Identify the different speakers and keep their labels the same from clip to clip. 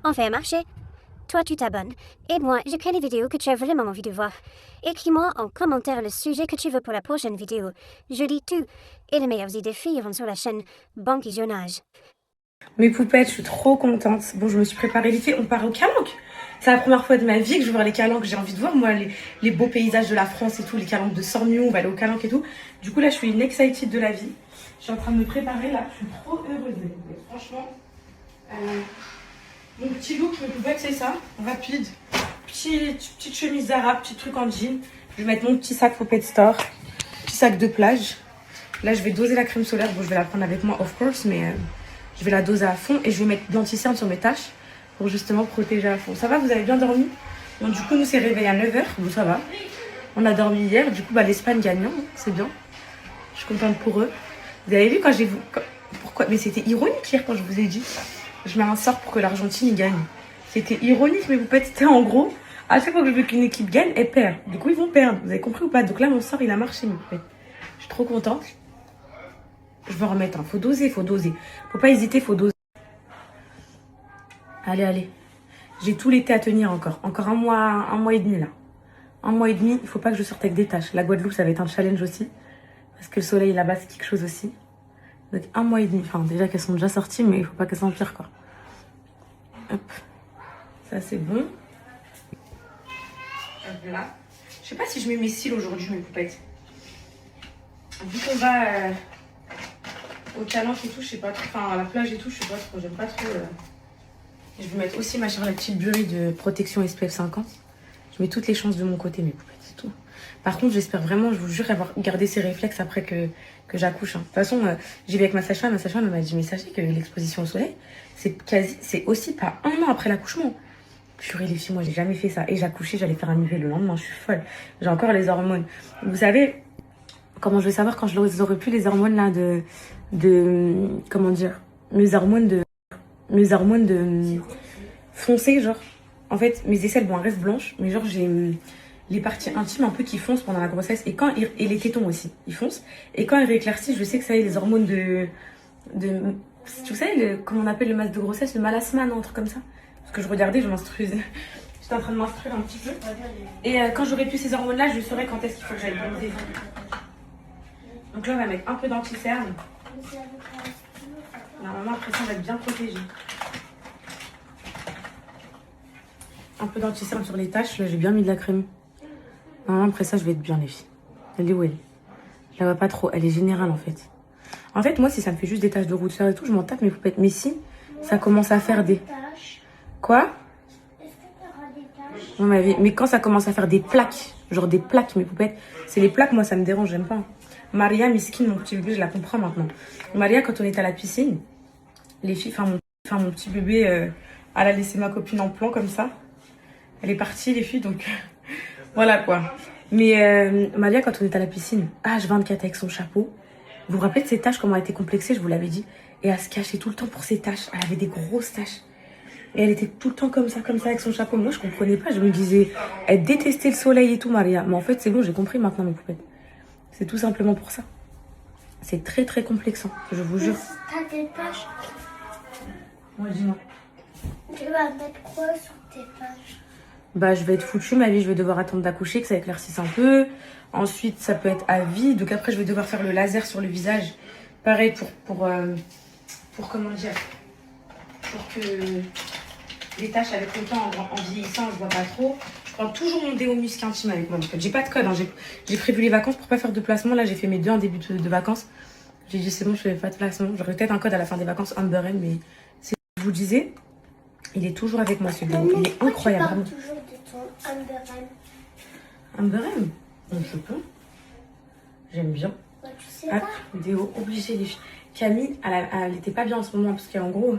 Speaker 1: On fait un marché. Toi, tu t'abonnes. Et moi, je crée les vidéos que tu as vraiment envie de voir. Écris-moi en commentaire le sujet que tu veux pour la prochaine vidéo. Je lis tout. Et les meilleures idées iront sur la chaîne Bon Visionnage.
Speaker 2: Mes poupettes, je suis trop contente. Bon, je me suis préparée vite fait. On part au Calanque. C'est la première fois de ma vie que je vais voir les Calanques. J'ai envie de voir, moi, les beaux paysages de la France et tout. Les Calanques de Sormiou, on va aller au Calanque et tout. Du coup, là, je suis une excited de la vie. Je suis en train de me préparer, là. Je suis trop heureuse. Franchement, mon petit look, mes poupettes, c'est ça. Rapide. Petite chemise Zara, petit truc en jean. Je vais mettre mon petit sac Poupette Store. Petit sac de plage. Là, je vais doser la crème solaire. Bon, je vais la prendre avec moi, of course, mais... je vais la doser à fond et je vais mettre de l'anti-cerne sur mes taches pour justement protéger à fond. Ça va, vous avez bien dormi? Donc du coup, nous s'est réveillé à 9h. Bon, ça va. On a dormi hier. Du coup, bah, l'Espagne gagnant. C'est bien. Je suis contente pour eux. Vous avez vu quand j'ai vu... Pourquoi? Mais c'était ironique hier quand je vous ai dit. Je mets un sort pour que l'Argentine y gagne. C'était ironique, mais vous pouvez être en gros. À chaque fois que je veux qu'une équipe gagne, elle perd. Du coup, ils vont perdre. Vous avez compris ou pas? Donc là, mon sort, il a marché. Je suis trop contente. Je vais en remettre un. Faut doser, faut doser. Faut pas hésiter, faut doser. Allez, allez. J'ai tout l'été à tenir encore. Encore un mois et demi là. Un mois et demi, il faut pas que je sorte avec des tâches. La Guadeloupe, ça va être un challenge aussi. Parce que le soleil là-bas, c'est quelque chose aussi. Donc un mois et demi. Enfin, déjà qu'elles sont déjà sorties, mais il faut pas qu'elles s'empirent quoi. Hop. Ça, c'est bon. Hop là. Je sais pas si je mets mes cils aujourd'hui, mes poupettes. Vu qu'on va... au Calanque et tout, je sais pas trop, enfin à la plage et tout, je sais pas trop, j'aime pas trop. Je vais mettre aussi ma chère la petite Burry de protection SPF 50. Je mets toutes les chances de mon côté, mes poupettes, c'est tout. Par contre, j'espère vraiment, je vous jure, avoir gardé ces réflexes après que j'accouche. Hein. De toute façon, j'ai vu avec ma sage-femme m'a dit, mais sachez que l'exposition au soleil, c'est aussi pas un an après l'accouchement. Purée les filles, moi j'ai jamais fait ça. Et j'accouchais, j'allais faire un IV le lendemain, je suis folle. J'ai encore les hormones. Vous savez, comment je vais savoir quand je les aurais plus les hormones là comment dire, mes hormones de foncées, genre en fait mes aisselles, bon elles restent blanches, mais genre j'ai les parties intimes un peu qui foncent pendant la grossesse et les tétons aussi ils foncent, et quand ils rééclaircissent, je sais que ça y est, les hormones de tu sais comment on appelle le masque de grossesse, le malasman, un truc comme ça, parce que je regardais, je menstrue. J'étais en train de menstruer un petit peu, et quand j'aurai plus ces hormones là, je saurai quand est-ce qu'il faut que j'aille bronzer. Donc là on va mettre un peu d'anti-cerne. Normalement, après ça, on va être bien protégé. Un peu d'anti-cerne sur les taches. Là, j'ai bien mis de la crème. Normalement, après ça, je vais être bien, les filles. Elle est où elle? Je la vois pas trop. Elle est générale, en fait. En fait, moi, si ça me fait juste des taches de rousseur et tout, je m'en tape mes poupettes. Mais si ça commence à faire des... Quoi?
Speaker 3: Est-ce que tu auras des taches?
Speaker 2: Non, mais quand ça commence à faire des plaques, genre des plaques, mes poupettes, c'est les plaques, moi, ça me dérange, j'aime pas. Maria, Miskin, mon petit bébé, je la comprends maintenant. Maria, quand on était à la piscine, les filles, enfin mon petit bébé, elle a laissé ma copine en plan comme ça. Elle est partie, les filles, donc voilà quoi. Mais Maria, quand on était à la piscine, H24 avec son chapeau, vous vous rappelez de ses taches, comment elle était complexée, je vous l'avais dit. Et elle se cachait tout le temps pour ses taches. Elle avait des grosses taches. Et elle était tout le temps comme ça avec son chapeau. Moi, je comprenais pas. Je me disais, elle détestait le soleil et tout, Maria. Mais en fait, c'est bon, j'ai compris maintenant, mes poupettes. C'est tout simplement pour ça. C'est très très complexant, je vous jure.
Speaker 3: T'as des taches?
Speaker 2: Moi, dis-moi.
Speaker 3: Tu vas mettre quoi sur tes taches?
Speaker 2: Bah, je vais être foutue, ma vie. Je vais devoir attendre d'accoucher, que ça éclaircisse un peu. Ensuite, ça peut être à vie. Donc après, je vais devoir faire le laser sur le visage. Pareil pour comment dire, pour que les taches avec le temps, en vieillissant, je vois pas trop. Je prends toujours mon déo musc intime avec moi. J'ai pas de code, hein. J'ai prévu les vacances pour pas faire de placement. Là, j'ai fait mes 2 en début de vacances. J'ai dit c'est bon, je fais pas de placement. J'aurais peut-être un code à la fin des vacances, Amber M, mais c'est ce que je vous disais. Il est toujours avec moi, ce déo. Il est incroyable.
Speaker 3: Tu parles toujours de ton Amber M.
Speaker 2: Amber M, je peux. J'aime bien.
Speaker 3: Ouais, tu sais
Speaker 2: Hop,
Speaker 3: pas.
Speaker 2: déo, obligé les filles. Camille, elle était pas bien en ce moment parce qu'en gros,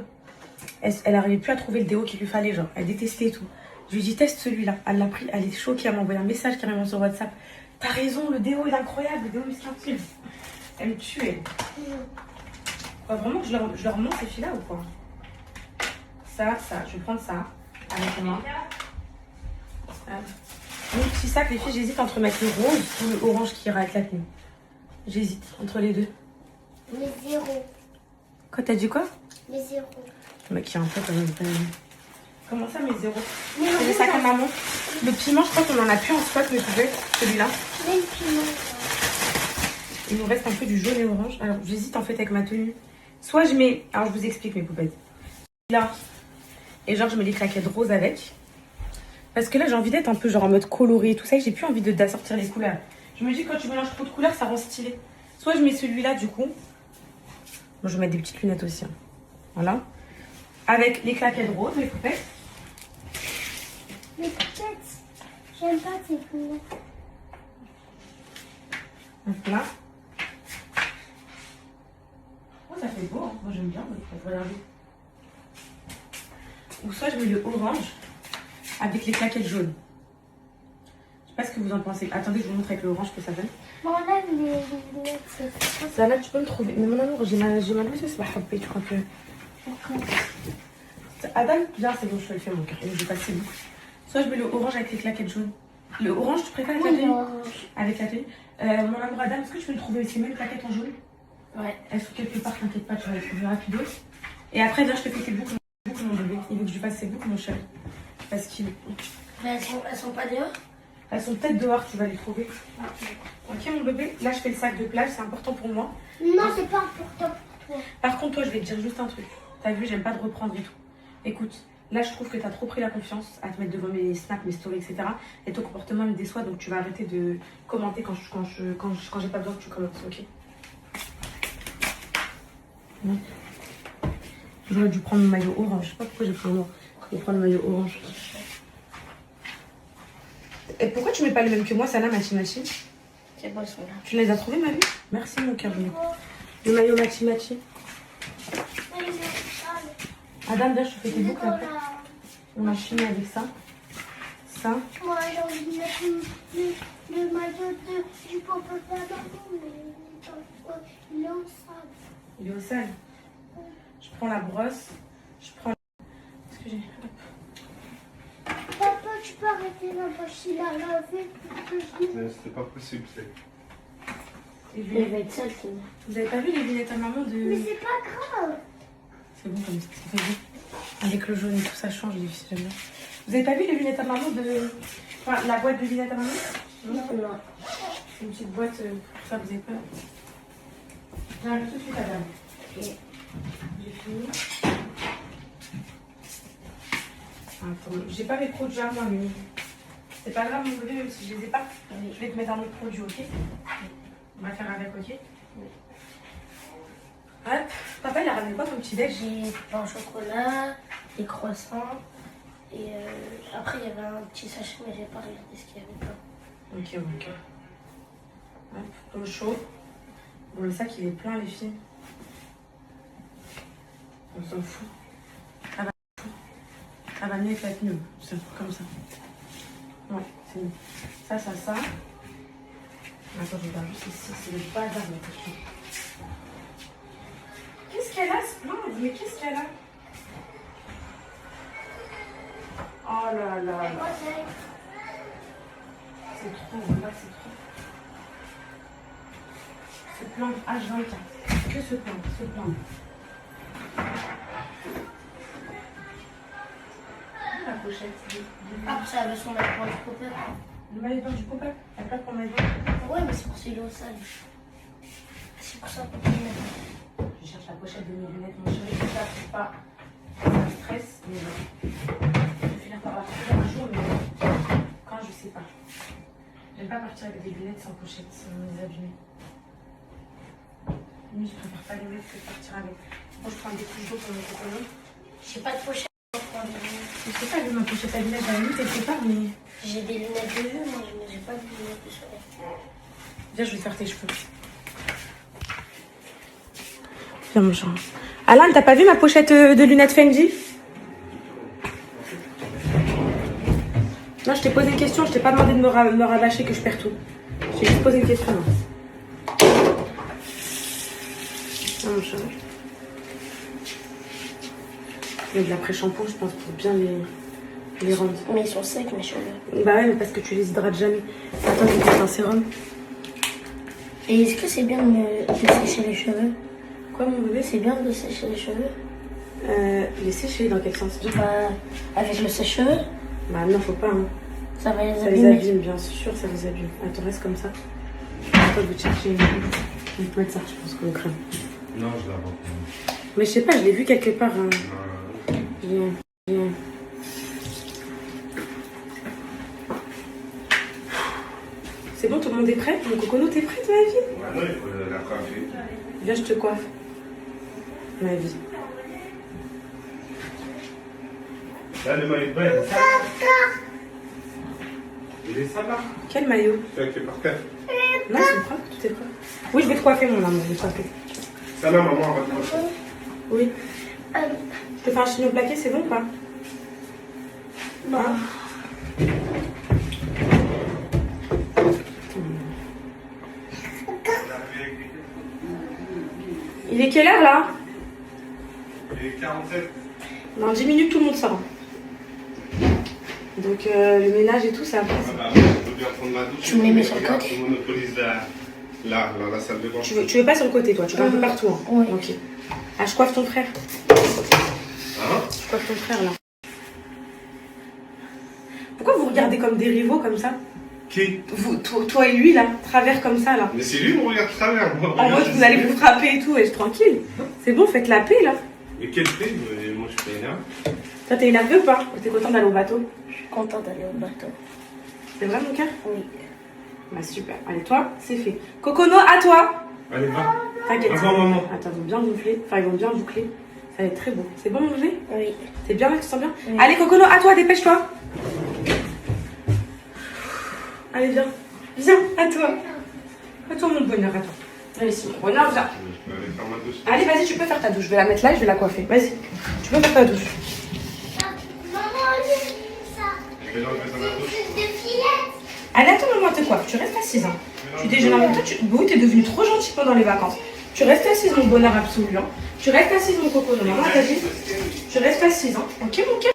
Speaker 2: elle arrivait plus à trouver le déo qu'il lui fallait, genre. Elle détestait et tout. Je lui ai dit teste celui-là. Elle l'a pris, elle est choquée, elle m'a envoyé un message carrément sur WhatsApp. T'as raison, le déo est incroyable, le déo musc intime. Elle me tue, elle. Vraiment que je leur montre ces filles-là ou quoi? Ça, je vais prendre ça avec moi. Mon petit sac, les filles, j'hésite entre mettre le rose ou le orange qui ira avec la tenue. J'hésite entre les deux.
Speaker 3: Les zéros.
Speaker 2: Quoi, t'as dit quoi?
Speaker 3: Les zéros.
Speaker 2: Le mec qui est un peu quand même. Comment ça, mes zéros? C'est les sacs à maman. Le piment, je crois qu'on en a plus en stock, mais pouvez, celui-là.
Speaker 3: Je mets le piment.
Speaker 2: Il nous reste un peu du jaune et orange. Alors, j'hésite en fait avec ma tenue. Soit je mets... Alors, je vous explique, mes poupettes. Là. Et genre, je mets les claquettes roses avec. Parce que là, j'ai envie d'être un peu genre en mode coloré et tout ça. Et j'ai plus envie d'assortir les couleurs. Je me dis que quand tu mélanges trop de couleurs, ça rend stylé. Soit je mets celui-là, du coup. Moi, je vais mettre des petites lunettes aussi. Hein. Voilà. Avec les claquettes roses, mes poupettes.
Speaker 3: Mais peut-être, j'aime pas tes couleurs.
Speaker 2: Donc là. Oh, ça fait beau, hein. Moi j'aime bien, regardez. Ou soit je mets le orange avec les claquettes jaunes. Je sais pas ce que vous en pensez. Attendez, je vous montre avec le orange que ça donne.
Speaker 3: Bon, là, les lunettes, c'est
Speaker 2: Ça là, tu peux me trouver. Mais mon amour, j'ai mal vu, c'est pas frappé, tu crois que.
Speaker 3: pourquoi?
Speaker 2: Adam, viens, c'est bon, je te le fais mon cœur. Et je vais passer beaucoup. Soit je mets le orange avec les claquettes jaunes. Le orange, tu préfères avec la tenue? Avec la tenue. Mon amour Adam, est-ce que tu peux me trouver aussi même claquettes en jaune?
Speaker 3: Ouais.
Speaker 2: Elles sont quelque part, t'inquiète pas, tu vas les trouver rapidos. Et après, viens, je te fais tes boucles, mon bébé. Il veut que je lui fasse ses boucles, mon chéri. Parce qu'il.
Speaker 3: Mais elles sont pas dehors?
Speaker 2: Elles sont peut-être dehors, tu vas les trouver. Ok, mon bébé. Là, je fais le sac de plage, c'est important pour moi.
Speaker 3: Non, c'est pas important pour toi.
Speaker 2: Par contre, toi, je vais te dire juste un truc. T'as vu, j'aime pas de reprendre et tout. Écoute, là, je trouve que t'as trop pris la confiance à te mettre devant mes snaps, mes stories, etc. Et ton comportement me déçoit, donc tu vas arrêter de commenter quand j'ai pas besoin que tu commentes, ok? Non. J'aurais dû prendre mon maillot orange. Je sais pas pourquoi j'ai pris un noir. Je vais prendre le maillot orange. Et pourquoi tu mets pas les mêmes que moi, Sana, Machi?
Speaker 3: C'est bon, ils sont là.
Speaker 2: Tu les as trouvés, ma vie? Merci, mon cœur. Le maillot Machi. Adam, viens, je te fais tes boucles après. On a fini avec ça. Ça.
Speaker 3: Moi, j'ai envie de mettre le maillot du papa maman, mais il est en salle.
Speaker 2: Il est au sale. Je prends la brosse. Je prends. Qu'est-ce que j'ai? Hop.
Speaker 3: Papa, tu peux arrêter la machine à laver pour que je...
Speaker 4: C'était pas possible, c'est.
Speaker 2: Les
Speaker 3: Il
Speaker 2: lunettes.
Speaker 3: va être sale, sinon.
Speaker 2: Vous avez pas vu les lunettes à maman de.
Speaker 3: Mais c'est pas grave.
Speaker 2: C'est bon comme ça, ça fait beau. Avec le jaune et tout, ça change, les filles, j'aime bien. Vous avez pas vu les lunettes à maman de. Enfin, la boîte de lunettes à maman?
Speaker 3: Non.
Speaker 2: C'est une petite boîte pour ça, vous avez peur. J'arrive tout de suite, Adam.
Speaker 3: Ok.
Speaker 2: J'ai fini. Attends, j'ai pas mes produits à moi, mais c'est pas grave, mon bébé, même si je les ai pas.
Speaker 3: Oui.
Speaker 2: Je vais te mettre un autre produit, ok? On va faire avec, ok? Hop. Papa, il a ramené quoi comme petit déj?
Speaker 3: J'ai pain au chocolat, des croissants. Et après, il y avait un petit sachet, mais j'ai pas regardé ce qu'il y avait pas.
Speaker 2: Ok. Hop, au chaud. Bon, le sac, il est plein, les filles. On s'en fout. Ça va mieux avec la tenue. C'est comme ça. Ouais, c'est mieux. Ça. Attends, je regarde juste ici. C'est le bazar, ma question. Qu'est-ce qu'elle a, ce blanc? Mais qu'est-ce qu'elle a? Oh là là. C'est trop, là, c'est trop. Ce plan H24. Que ce plan. La pochette.
Speaker 3: Ah, ça avait son maillot du pop-up.
Speaker 2: Le maillot du pop-up. Elle pas pour maillot.
Speaker 3: Ouais, mais c'est pour celui-là au sale. C'est pour ça qu'on peut le mettre.
Speaker 2: Je cherche la pochette de mes lunettes, mon chéri. Ça, c'est pas un stress, mais bon. Je vais finir par la retrouver un jour, mais quand je sais pas. J'aime pas partir avec des lunettes sans pochette, sinon les abîmer. Lui, je préfère pas les mettre que de partir avec. Moi, je prends des couches d'eau pour mes coconos.
Speaker 3: J'ai pas de pochette.
Speaker 2: Je sais pas, vu ma pochette à lunettes, à la limite, quelque part, mais.
Speaker 3: J'ai des lunettes de vue, mais j'ai pas de lunettes de soleil.
Speaker 2: Viens, je vais te faire tes cheveux. Viens, mon chat. Alan, t'as pas vu ma pochette de lunettes Fendi? Non, je t'ai posé une question, je t'ai pas demandé de me rabâcher que je perds tout. Je t'ai juste posé une question. Non, mon chat. Il y a de l'après-shampoing, je pense, pour bien les rendre.
Speaker 3: Mais ils sont secs, mes cheveux.
Speaker 2: Bah ouais, mais parce que tu les hydrates jamais. Attends, je vais mettre un sérum.
Speaker 3: Et est-ce que c'est bien de sécher les cheveux?
Speaker 2: Quoi, mon bébé?
Speaker 3: C'est bien de sécher les cheveux?
Speaker 2: Les sécher dans quel sens?
Speaker 3: Avec le sèche-cheveux,
Speaker 2: Bah non, faut pas. Hein.
Speaker 3: ça va les
Speaker 2: Ça les
Speaker 3: abîmer.
Speaker 2: abîme, bien sûr, ça les abîme. Attends, reste comme ça. Attends, vous chercher une poêle, ça, je pense qu'on craint.
Speaker 4: Non, je la vois pas.
Speaker 2: Mais je sais pas, je l'ai vu quelque part. Hein.
Speaker 4: Non,
Speaker 2: Viens. C'est bon, tout le monde est prêt? Mon cocono, t'es prête, ma vie?
Speaker 4: ouais, non, il faut la coiffer.
Speaker 2: Viens, je te coiffe. Ma vie.
Speaker 4: Là, le maillot de bain, il est ça. Il est ça là.
Speaker 2: Quel maillot?
Speaker 4: C'est par terre.
Speaker 2: Non, c'est propre, tout est propre. Oui, je vais te coiffer, mon amour, je vais te coiffer.
Speaker 4: Ça là, maman, on va te coiffer.
Speaker 2: Oui. Je te fais un chignon plaqué, c'est bon ou pas?
Speaker 3: Bon.
Speaker 2: Hein? Il est quelle heure là?
Speaker 4: Il est 47.
Speaker 2: Dans 10 minutes, tout le monde sort. Donc le ménage et tout, ça après.
Speaker 4: Ah bah, je veux bien prendre ma douche.
Speaker 3: Tu me les mets sur le
Speaker 4: Regarde,
Speaker 3: côté?
Speaker 4: tu monopolises la salle de bain.
Speaker 2: Tu veux pas sur le côté, toi, tu veux un peu partout. Hein.
Speaker 3: Oui.
Speaker 2: Ok. Ah, je coiffe ton frère.
Speaker 4: Hein?
Speaker 2: Je coiffe ton frère là. Pourquoi vous regardez comme des rivaux comme ça?
Speaker 4: Qui?
Speaker 2: Vous, toi et lui là, travers comme ça là.
Speaker 4: Mais c'est lui, on regarde tout à l'heure.
Speaker 2: En mode vous allez vous frapper et tout, et je suis tranquille. C'est bon, faites la paix là.
Speaker 4: Et quel prix? Moi, je paye rien.
Speaker 2: Toi, t'es énervé ou pas? T'es content d'aller au bateau?
Speaker 3: Je suis contente d'aller au bateau.
Speaker 2: C'est vrai mon cœur?
Speaker 3: Oui.
Speaker 2: Bah super. Allez, toi, c'est fait. Cocono, à toi!
Speaker 4: Allez, va.
Speaker 2: T'inquiète.
Speaker 4: Avant, maman.
Speaker 2: Attends, ils vont bien gonfler. Enfin, ils vont bien boucler. Ça va être très beau. C'est bon, mon bébé?
Speaker 3: Oui.
Speaker 2: T'es bien là, tu te sens bien?
Speaker 3: Oui.
Speaker 2: Allez, Cocono, à toi, dépêche-toi. Allez, viens. Viens, à toi. À toi, mon bonheur, à toi. Allez, c'est mon bonheur, viens.
Speaker 4: Je vais aller faire ma douche.
Speaker 2: Allez, vas-y, tu peux faire ta douche. Je vais la mettre là et je vais la coiffer. Vas-y. Tu peux faire ta douche.
Speaker 5: Maman, j'ai vu ça.
Speaker 4: Je vais l'enlever dans la douche.
Speaker 5: C'est de fillettes.
Speaker 2: Allez, attends, maman, te coiffe. Tu restes assise. Hein. Tu déjeunes en même temps. Oui, t'es devenue trop gentille pendant les vacances. Tu restes assise, mon bonheur absolu. Hein. Tu restes assise, mon coco. Maman, t'as dit? Tu restes assise. Hein. Ok, mon cœur?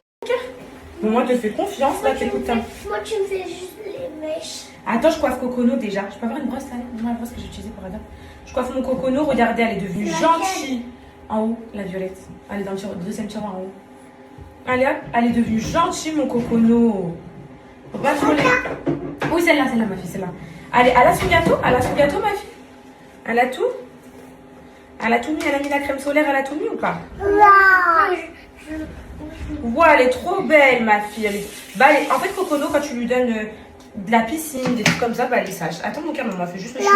Speaker 2: Bon, moi, je te fais confiance. Là, t'écoutes. Hein.
Speaker 5: Moi, tu me fais juste les mèches.
Speaker 2: Attends, je coiffe Cocono déjà. Je peux avoir une brosse là? Dis-moi la brosse que j'ai utilisée pour Adam. Je coiffe mon Cocono. Regardez, elle est devenue gentille. En haut, la violette. Elle est dans le deuxième tiroir en haut. Allez hop, elle est devenue gentille, mon Cocono. Faut pas trop les... Oui, celle-là, ma fille, celle-là. Allez, elle a son gâteau? Elle a son gâteau, ma fille? Elle a tout? Elle a tout mis? Elle a mis la crème solaire, elle a tout mis ou pas? Ouais, elle est trop belle, ma fille. Bah, en fait, Cocono, quand tu lui donnes de la piscine, des trucs comme ça, bah, elle est sage. Attends, mon cœur, maman, fait juste le chou.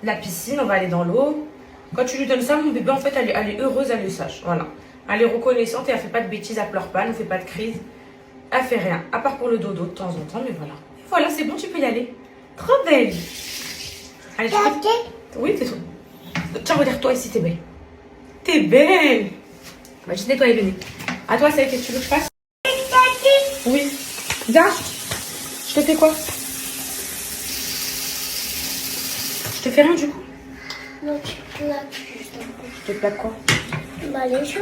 Speaker 2: La piscine, on va aller dans l'eau. Quand tu lui donnes ça, mon bébé, en fait, elle est heureuse, elle est sage. Voilà. Elle est reconnaissante et elle fait pas de bêtises, elle pleure pas, elle ne fait pas de crise. Elle fait rien, à part pour le dodo de temps en temps, mais voilà. Et voilà, c'est bon, tu peux y aller. Trop belle. Allez, tu peux... Oui, c'est tout. Tiens, regarde-toi ici, t'es belle. T'es belle. Bah, je nettoie les nez. À toi, c'est qu'est-ce que tu veux que je fasse? Oui. Viens. Je te fais quoi? Je te fais rien du coup?
Speaker 5: Non, tu plaques juste un peu.
Speaker 2: Je te plaque quoi?
Speaker 5: Bah, les jambes.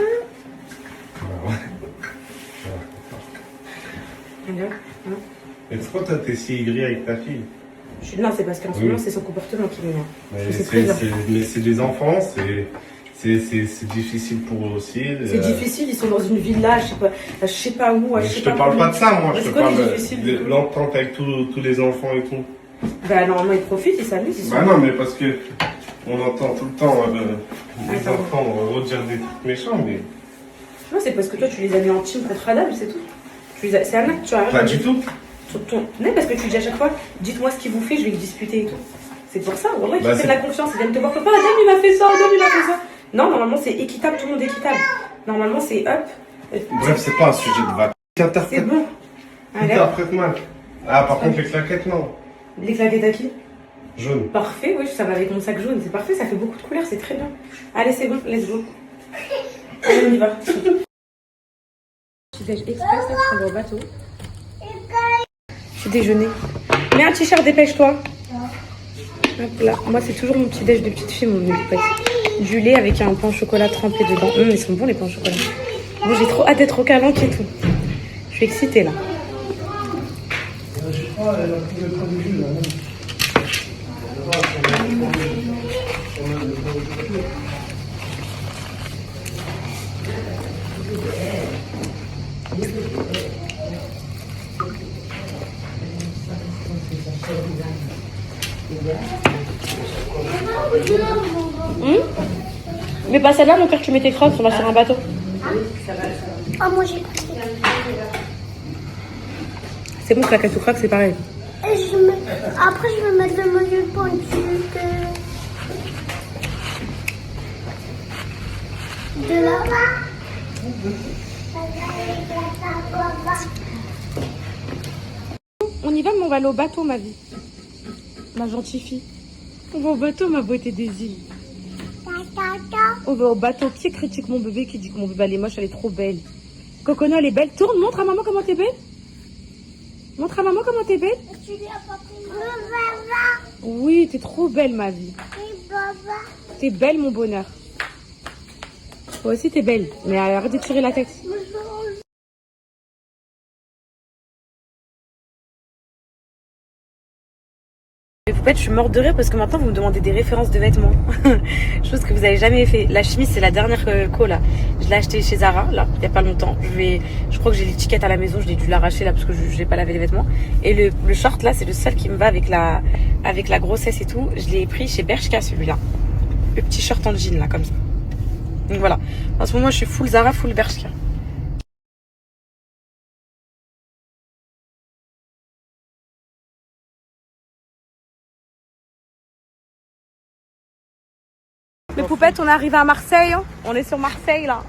Speaker 2: Regarde. Hein?
Speaker 4: Mais pourquoi toi t'es si aigri avec ta fille?
Speaker 2: Non, c'est parce qu'en ce
Speaker 4: Oui.
Speaker 2: moment, c'est son comportement qui m'énerve.
Speaker 4: Mais
Speaker 2: C'est très bien.
Speaker 4: mais c'est des enfants, c'est difficile pour eux aussi.
Speaker 2: C'est difficile, ils sont dans une villa, je sais pas où.
Speaker 4: Mais je te parle pas de ça, moi.
Speaker 2: Mais
Speaker 4: Je te
Speaker 2: c'est quoi
Speaker 4: parle
Speaker 2: les difficiles
Speaker 4: de l'entente avec tous les enfants et tout.
Speaker 2: Bah, normalement, ils profitent, ils s'amusent. Ils sont...
Speaker 4: Bah non, mais parce que on entend tout le temps les
Speaker 2: Attends.
Speaker 4: enfants redire des trucs méchants, mais
Speaker 2: Non, c'est parce que toi, tu les as mis en team contre Adam, c'est tout. C'est un acte, tu as
Speaker 4: pas du tout.
Speaker 2: Non, parce que tu dis à chaque fois, dites-moi ce qu'il vous fait, je vais le disputer et tout. C'est pour ça, Wallah, tu
Speaker 4: Bah,
Speaker 2: fais de
Speaker 4: c'est-
Speaker 2: la confiance, ils viennent te voir, papa, Adam, il m'a fait ça, Adam, il m'a fait ça. Non, normalement, c'est équitable, tout le monde est équitable. Normalement, c'est up.
Speaker 4: Bref, c'est pas un sujet de vacances.
Speaker 2: C'est
Speaker 4: Interprète
Speaker 2: bon. Allez,
Speaker 4: mal. Ah, par contre, les claquettes, non.
Speaker 2: les claquettes à qui?
Speaker 4: Jaune.
Speaker 2: Parfait, oui, ça va avec mon sac jaune, c'est parfait, ça fait beaucoup de couleurs, c'est très bien. Allez, c'est bon, let's go. Allez, on y va. Petit déj express, là, on va au bateau. Petit déjeuner. Mets un t-shirt, dépêche-toi. Hop là. Moi, c'est toujours mon petit déj de petite fille, mon petit. Du lait avec un pain au chocolat trempé dedans. Ils sont bons, les pains au chocolat. Bon, j'ai trop hâte d'être au calanque et tout. Je suis excitée, là. Mais pas celle-là, mon cœur, tu mets tes crocs, on va sur un bateau.
Speaker 5: Oh, moi j'ai pris.
Speaker 2: C'est bon, claquette ou crocs, c'est pareil.
Speaker 5: Et après, je vais mettre le maillot pointu de là-bas.
Speaker 2: On y va, mais on va aller au bateau, ma vie. Ma gentille fille. On va au bateau, ma beauté des îles. On va au bateau. Qui critique mon bébé, qui dit que mon bébé elle est moche, elle est trop belle. Cocono, elle est belle. Tourne, montre à maman comment t'es belle. Montre à maman comment t'es belle.
Speaker 5: Tu lui as pas pris mon baba.
Speaker 2: Oui, t'es trop belle, ma vie.
Speaker 5: Oui, baba.
Speaker 2: T'es belle, mon bonheur. Toi aussi, t'es belle. Mais arrête de tirer la tête. Les poupettes, je suis morte de rire parce que maintenant vous me demandez des références de vêtements. Chose que vous n'avez jamais fait. La chemise, c'est la dernière co là. Je l'ai achetée chez Zara, là, il n'y a pas longtemps. Je crois que j'ai l'étiquette à la maison, je l'ai dû l'arracher là parce que je n'ai pas lavé les vêtements. Et le short là, c'est le seul qui me va avec la grossesse et tout. Je l'ai pris chez Bershka celui-là. Le petit short en jean là, comme ça. Donc voilà. En ce moment, je suis full Zara, full Bershka. Mes poupettes, on est arrivé à Marseille. On est sur Marseille là.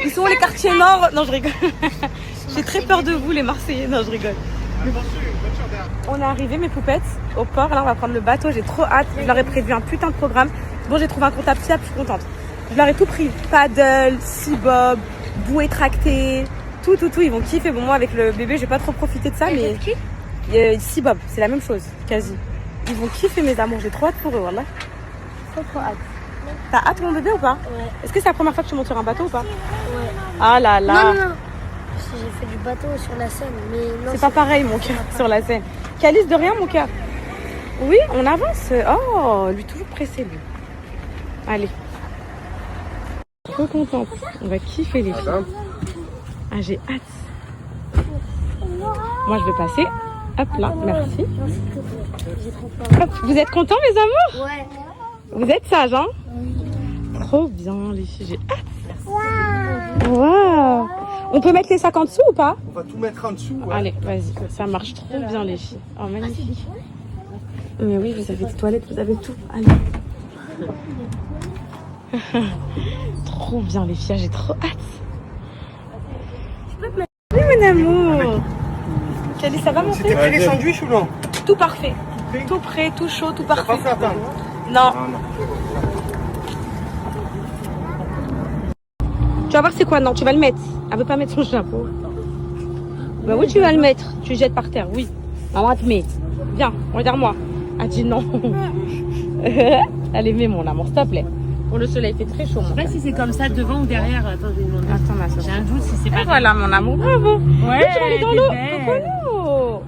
Speaker 2: Ils sont les quartiers nord. Non, je rigole. J'ai très peur de vous, les Marseillais. Non, je rigole. On est arrivé, mes poupettes, au port. Là, on va prendre le bateau. J'ai trop hâte. Je leur ai prévu un putain de programme. Bon, j'ai trouvé un comptable fiable. Je suis contente. Je leur ai tout pris. Paddle, sea-bob, bouée tractée. Tout. Ils vont kiffer. Bon, moi, avec le bébé, j'ai pas trop profité de ça. Mais sea-bob, c'est la même chose, quasi. Ils vont kiffer, mes amours. J'ai trop hâte pour eux, voilà. Trop hâte. T'as hâte mon bébé ou pas?
Speaker 3: Ouais.
Speaker 2: Est-ce que c'est la première fois que tu montes sur un bateau ou pas?
Speaker 3: Ouais.
Speaker 2: Ah là là.
Speaker 3: Non. Parce que j'ai fait du bateau sur la Seine, mais non.
Speaker 2: C'est pas pareil mon cœur sur la scène. Calice de rien mon cœur. Oui, on avance. Oh, lui toujours pressé lui. Allez. Trop contente. On va kiffer les filles. Ah j'ai hâte. Moi je vais passer. Hop là, merci.
Speaker 3: Non, s'il te plaît. J'ai trop peur.
Speaker 2: Hop, vous êtes contents mes amours?
Speaker 3: Ouais.
Speaker 2: Vous êtes sages hein? Trop bien les filles, j'ai hâte. Waouh. On peut mettre les sacs en dessous ou pas?
Speaker 6: On va tout mettre en dessous. Ouais.
Speaker 2: Allez, vas-y, ça marche trop bien les filles. Oh magnifique. Mais oui, vous avez des toilettes, vous avez tout. Allez. Trop bien les filles, j'ai trop hâte. Oui mon amour. Kelly, ça va monter?
Speaker 6: C'était pris les sandwichs ou non?
Speaker 2: Tout parfait. Tout prêt, tout chaud, tout
Speaker 6: T'as
Speaker 2: parfait.
Speaker 6: pas fait attendre?
Speaker 2: Non. Tu vas voir c'est quoi? Non, tu vas le mettre. Elle veut pas mettre son chapeau. Bah oui, tu vas le mettre. Tu le jettes par terre, oui. Maman te met. Viens, regarde-moi. Elle dit non. Allez, mets mon amour, s'il te plaît. Pour le soleil, il fait très chaud.
Speaker 7: Je sais pas si c'est comme ça devant ou derrière. Attends, je vais demander.
Speaker 2: Attends, ma soeur.
Speaker 7: J'ai un doute si c'est pas.
Speaker 2: Et voilà, mon amour. Bravo.
Speaker 7: Ouais,
Speaker 2: Oui, tu vas aller dans
Speaker 7: t'es
Speaker 2: l'eau.
Speaker 7: belle.
Speaker 2: Cocono.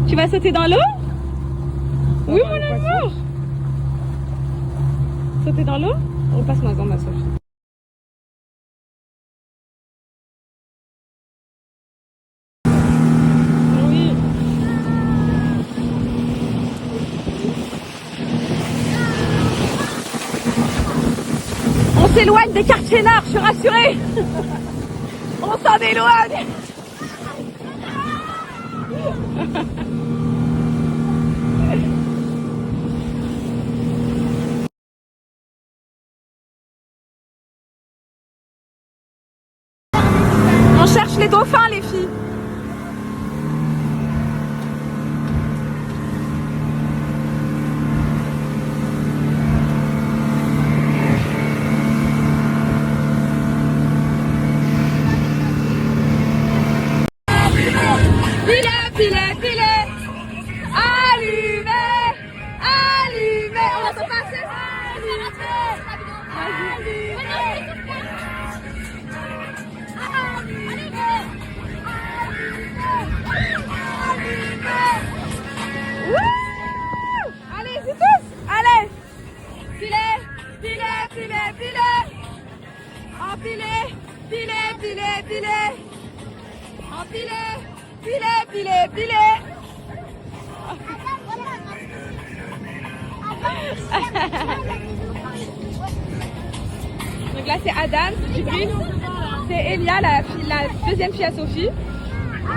Speaker 2: Tu vas sauter dans l'eau? Oui, mon amour. Sauter dans l'eau? Repasse-moi dans ma soeur. Oui. On s'éloigne des quartiers nord, je suis rassurée. On s'en éloigne. On cherche les dauphins, les filles. Filet, allumez, allumez, on va se passer, allez, c'est tous, allez, filet, empilez, empilez.
Speaker 8: Donc là c'est Adam, Djibril, c'est Elia, la deuxième fille à Sophie.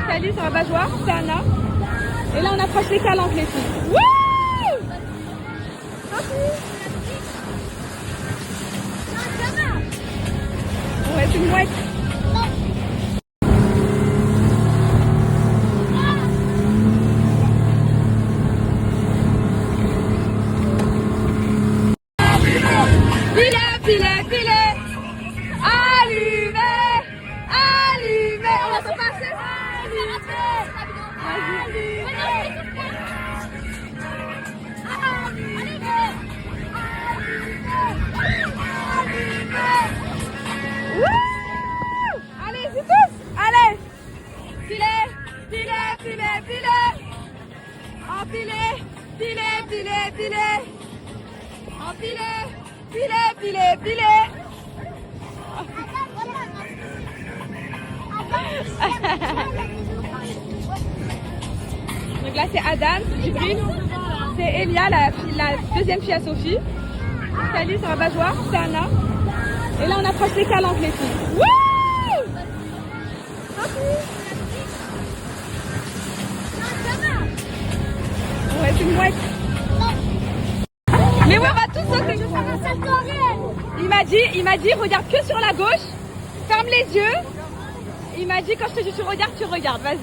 Speaker 8: Kali sur la bajoire, c'est Anna. Et là on approche les calanques les filles. Wouh! Ouais, c'est une mouette. Donc là c'est Adam, Djibril, c'est Elia, la deuxième fille à Sophie. Kali sur la bajoire, c'est Anna. Et là on approche les calanques les filles. Wouh! Ouais, c'est une mouette. Mais ouais, on va tous sauter. Il m'a dit regarde que sur la gauche, ferme les yeux. Il m'a dit quand je te dis tu regardes, vas-y.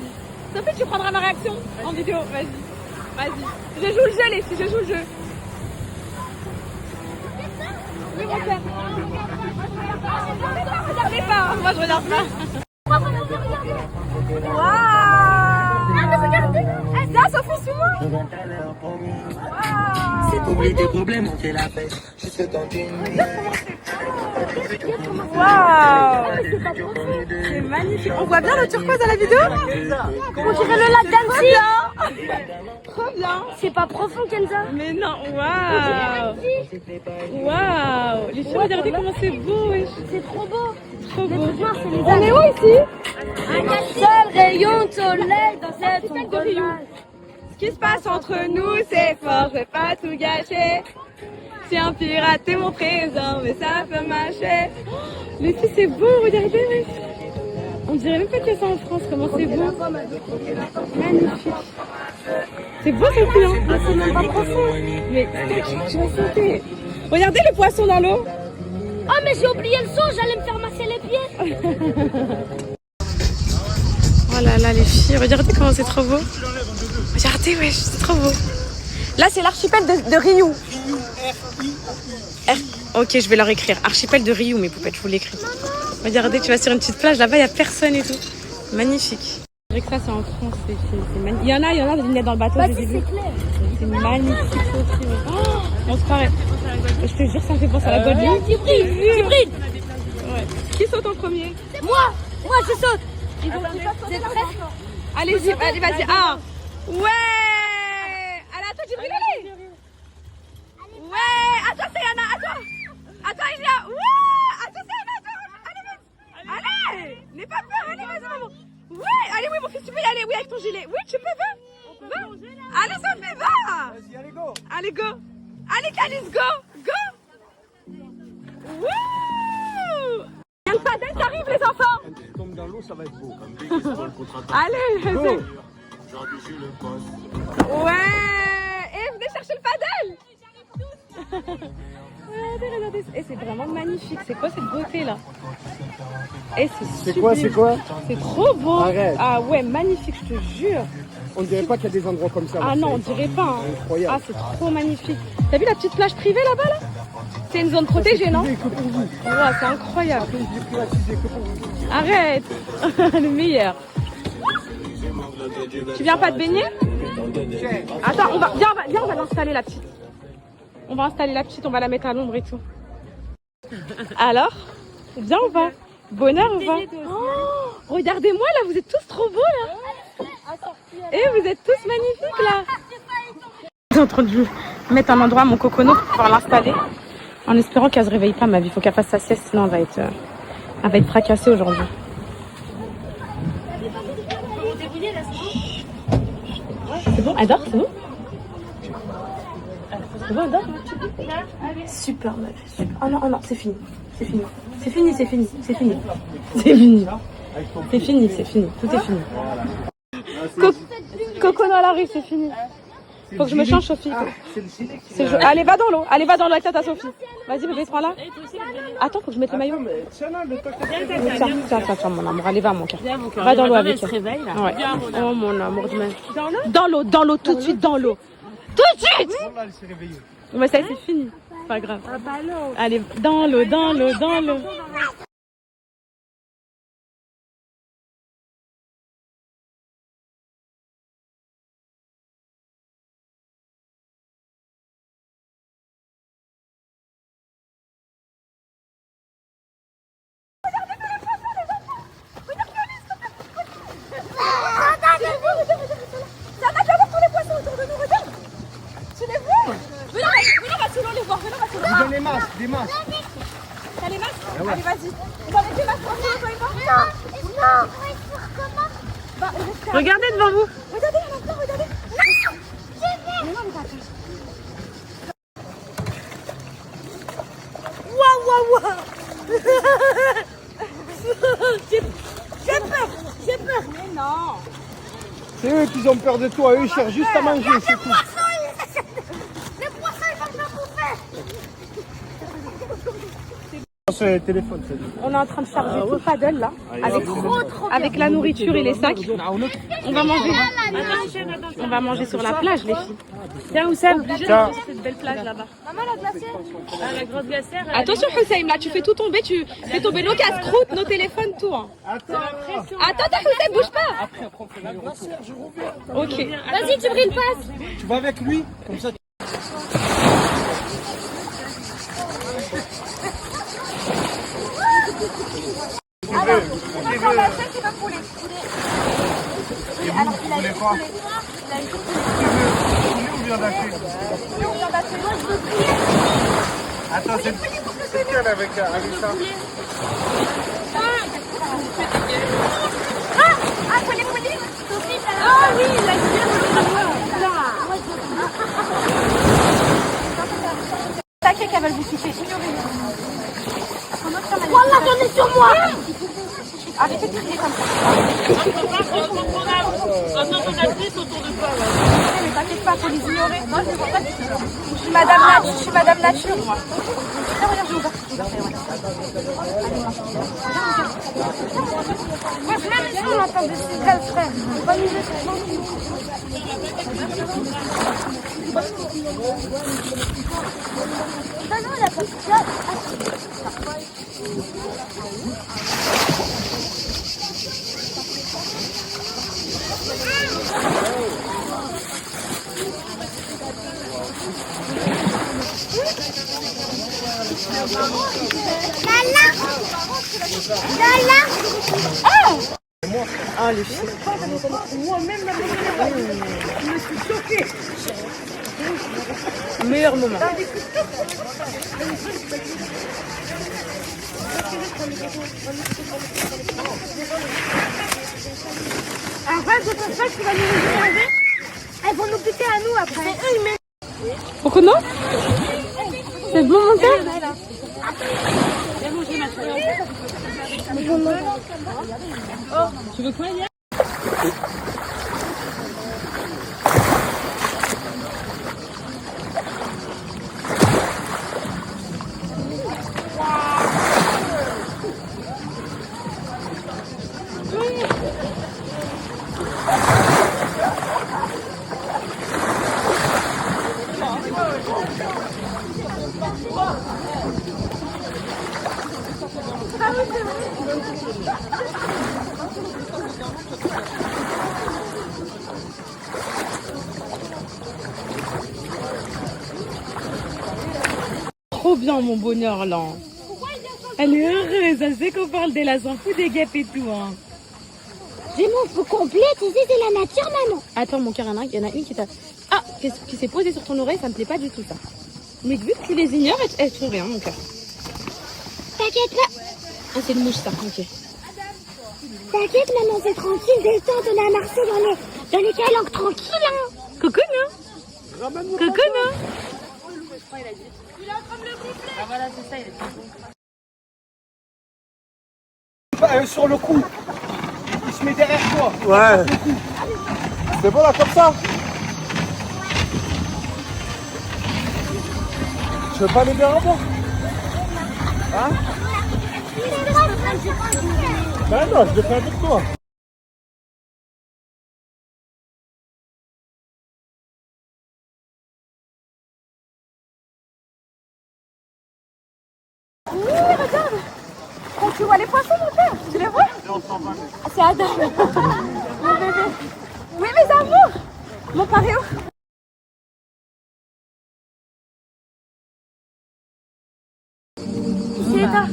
Speaker 8: Sophie, tu prendras ma réaction en vidéo, vas-y. Je joue le jeu les filles, je joue le jeu. Oui, mon père. Regardez pas, moi je regarde pas. Waouh! Viens Sophie, suis-moi.
Speaker 9: C'est oublier tes problèmes, on fait la fête. Juste quand tu
Speaker 8: Waouh! C'est magnifique. On voit bien le turquoise à la vidéo?
Speaker 5: On dirait le lac d'Annecy.
Speaker 8: Trop bien.
Speaker 5: C'est pas profond, Kenza?
Speaker 8: Mais non, waouh! Waouh! Les filles, regardez comment c'est beau.
Speaker 5: C'est trop beau.
Speaker 8: Trop beau.
Speaker 5: On
Speaker 8: On est où ici?
Speaker 5: Un seul rayon de soleil dans cette ombre.
Speaker 8: Ce qui se passe entre nous, c'est fort, je vais pas tout gâcher. Je suis un pirate, t'es mon trésor, mais ça peut marcher. Les filles, c'est beau, regardez, mais... On dirait même pas qu'il y a ça en France, comment c'est beau. Magnifique. C'est beau ce film, hein?
Speaker 5: C'est même pas profond.
Speaker 8: Mais tu vas sauter. Regardez le poisson dans l'eau.
Speaker 5: Oh, mais j'ai oublié le son, j'allais me faire masser les pieds.
Speaker 8: Oh là là, les filles, regardez comment c'est trop beau. Regardez, wesh, c'est trop beau. Là, c'est l'archipel de Ryou. Ok, je vais leur écrire. Archipel de Ryou, mes poupettes, je vous l'écris. Regardez, tu vas sur une petite plage, là-bas, il n'y a personne et tout. Magnifique. Je dirais que ça, c'est en France. C'est magnifique. Il y en a qui venaient dans le bateau, j'ai vu. C'est magnifique aussi. Oh, on se paraît. Je te jure, ça me fait penser à la Guadeloupe.
Speaker 5: Djibril.
Speaker 8: Ouais. Qui saute en premier?
Speaker 5: Moi, je saute. Vous êtes prêts?
Speaker 8: Allez-y, allez, vas-y. Ah, ouais. Allez, à toi, Djibril, allez. Ouais, à toi, c'est Anna, à toi. À toi, il y a. Ouais, à toi, c'est Anna, à toi. Allez, vite. Allez, n'aie pas peur, allez, vas-y, maman. Ouais, allez, oui, mon fils, tu peux y aller, oui, avec ton gilet. Oui, tu peux, va. Allez, Sophie, va.
Speaker 6: Vas-y, allez, go.
Speaker 8: Allez, go. Allez, Calice, go. Go. Wouh. Il y a le padel qui arrive, les enfants.
Speaker 6: Tombe dans l'eau, ça va être beau.
Speaker 8: Allez,
Speaker 6: Go.
Speaker 8: vas-y. Ouais. Et venez chercher le padel. Regardez, regardez. Et c'est vraiment magnifique. C'est quoi cette beauté là? Et
Speaker 6: C'est quoi, c'est quoi?
Speaker 8: C'est trop beau.
Speaker 6: Arrête.
Speaker 8: Ah ouais, magnifique, je te jure.
Speaker 6: On dirait pas qu'il y a des endroits comme ça.
Speaker 8: Ah non, on
Speaker 6: Marseille.
Speaker 8: dirait pas. Hein.
Speaker 6: Incroyable.
Speaker 8: Ah, c'est trop magnifique. T'as vu la petite plage privée là-bas là? C'est une zone protégée, non?
Speaker 6: C'est que pour vous.
Speaker 8: Ouais, c'est incroyable.
Speaker 6: C'est privatisé que pour vous.
Speaker 8: Arrête. Le meilleur. Tu viens pas te baigner? Attends, viens, on va l'installer la petite. On va installer la petite, on va la mettre à l'ombre et tout. Alors, bien ou pas? Bonheur ou pas? Oh, regardez-moi là, vous êtes tous trop beaux là. Et vous êtes tous magnifiques là. Je suis en train de mettre un endroit à mon cocono pour pouvoir l'installer. En espérant qu'elle se réveille pas, ma vie. Il faut qu'elle fasse sa sieste, sinon elle va être fracassée aujourd'hui. C'est bon, elle dort, c'est bon? C'est bon, elle dort? Super mal. Super. Oh non, oh non, c'est fini. C'est fini. C'est fini, c'est fini, c'est fini. C'est fini. C'est fini, c'est fini. Tout est fini. Coco dans la rue, c'est fini. Faut que je me change, Sophie. Allez, va dans l'eau. Allez, va dans l'eau avec ta Sophie. Vas-y, bébé, prends là. Attends, faut que je mette le maillot. Tiens, mon amour. Allez, va, mon cœur. Va dans l'eau avec elle. Ouais. Oh, mon amour du mal. Dans l'eau, tout de suite, dans l'eau. Tout de suite! Mais ça, c'est fini. Pas grave. Allez, dans l'eau, dans l'eau, dans l'eau.
Speaker 6: Des masques, des masques.
Speaker 8: T'as les masques?
Speaker 6: Ah ouais.
Speaker 8: Allez, vas-y. On va mettre les masques ensemble, toi et moi? Non. Regardez devant vous. Regardez, il y en a plein, regardez. Waouh, waouh, waouh. J'ai peur. Mais non.
Speaker 6: C'est eux qui ont peur de toi, eux ils cherchent juste à manger, c'est tout. Sur les téléphones, c'est tout.
Speaker 8: On est en train de charger tout le paddle là, avec la nourriture et les sacs. On va manger. On va manger sur la plage, les filles. Tiens, Oussem, cette belle plage là-bas.
Speaker 3: Maman, la glacière.
Speaker 7: La grosse glacière.
Speaker 8: Attention, Hussein, là, tu fais tout tomber, tu fais tomber nos casse-croûtes, nos téléphones, tout. Hein. Attends, Hussein, bouge pas.
Speaker 6: Après, on fait le retour.
Speaker 8: Ok.
Speaker 3: Vas-y, tu brilles pas.
Speaker 6: Tu vas avec lui, comme ça.
Speaker 8: Alors, on va prendre la chaîne qui va couler. Alors, il a une coulée. Il a une coulée.
Speaker 6: Ou bien d'acheter.
Speaker 8: Nous, on vient d'acheter. Moi, je veux couler.
Speaker 6: Attends, c'est quelle avec ça?
Speaker 8: Ah, faut les couler. Ah oui, il a une T'inquiète qu'elle va vous kiffer. Ignorez-le.
Speaker 5: Wallah, j'en ai sur moi.
Speaker 8: Arrêtez de crier comme ça.
Speaker 7: On a pris autour de toi.
Speaker 8: Mais t'inquiète pas, faut les ignorer. Moi, je suis Madame Nature, moi. Regarde, je vous
Speaker 5: Moi, je même ici, on entend des cigales, frère. Bonne idée, non, il a pas de cigales.
Speaker 8: Ah, les filles. Moi-même, je me suis choquée. Meilleur moment.
Speaker 5: Arrête de faire ça, tu vas nous énerver. Elles vont nous piquer à nous après.
Speaker 8: Pourquoi non? C'est bon, mon père? Tu veux quoi, Yann? Trop bien mon bonheur là. Elle est heureuse, elle sait qu'on parle d'elle, elle s'en fout des guêpes et tout. Hein.
Speaker 5: J'ai mon fou complet, tu sais, c'est la nature, maman.
Speaker 8: Attends mon cœur, il y en a une qui t'a... Ah, qui s'est posée sur ton oreille, ça me plaît pas du tout ça. Mais vu que tu les ignores, elles font rien mon cœur.
Speaker 5: T'inquiète pas.
Speaker 8: Ah c'est une mouche ça, ok.
Speaker 5: T'inquiète, maman, c'est tranquille, détente, on a marché Donnez qu'elle langue tranquille, hein.
Speaker 8: Cocono. Cocono.
Speaker 6: Sur le coup. Il se met derrière toi. Ouais. C'est bon là comme ça. Tu veux pas aller bien avant? Hein? Ben non, je le fais avec toi.
Speaker 8: Oui, regarde. Quand tu vois les poissons, mon père, tu les vois? C'est Adam. Mon bébé. Oui, mes amours. Mon paréo. C'est là.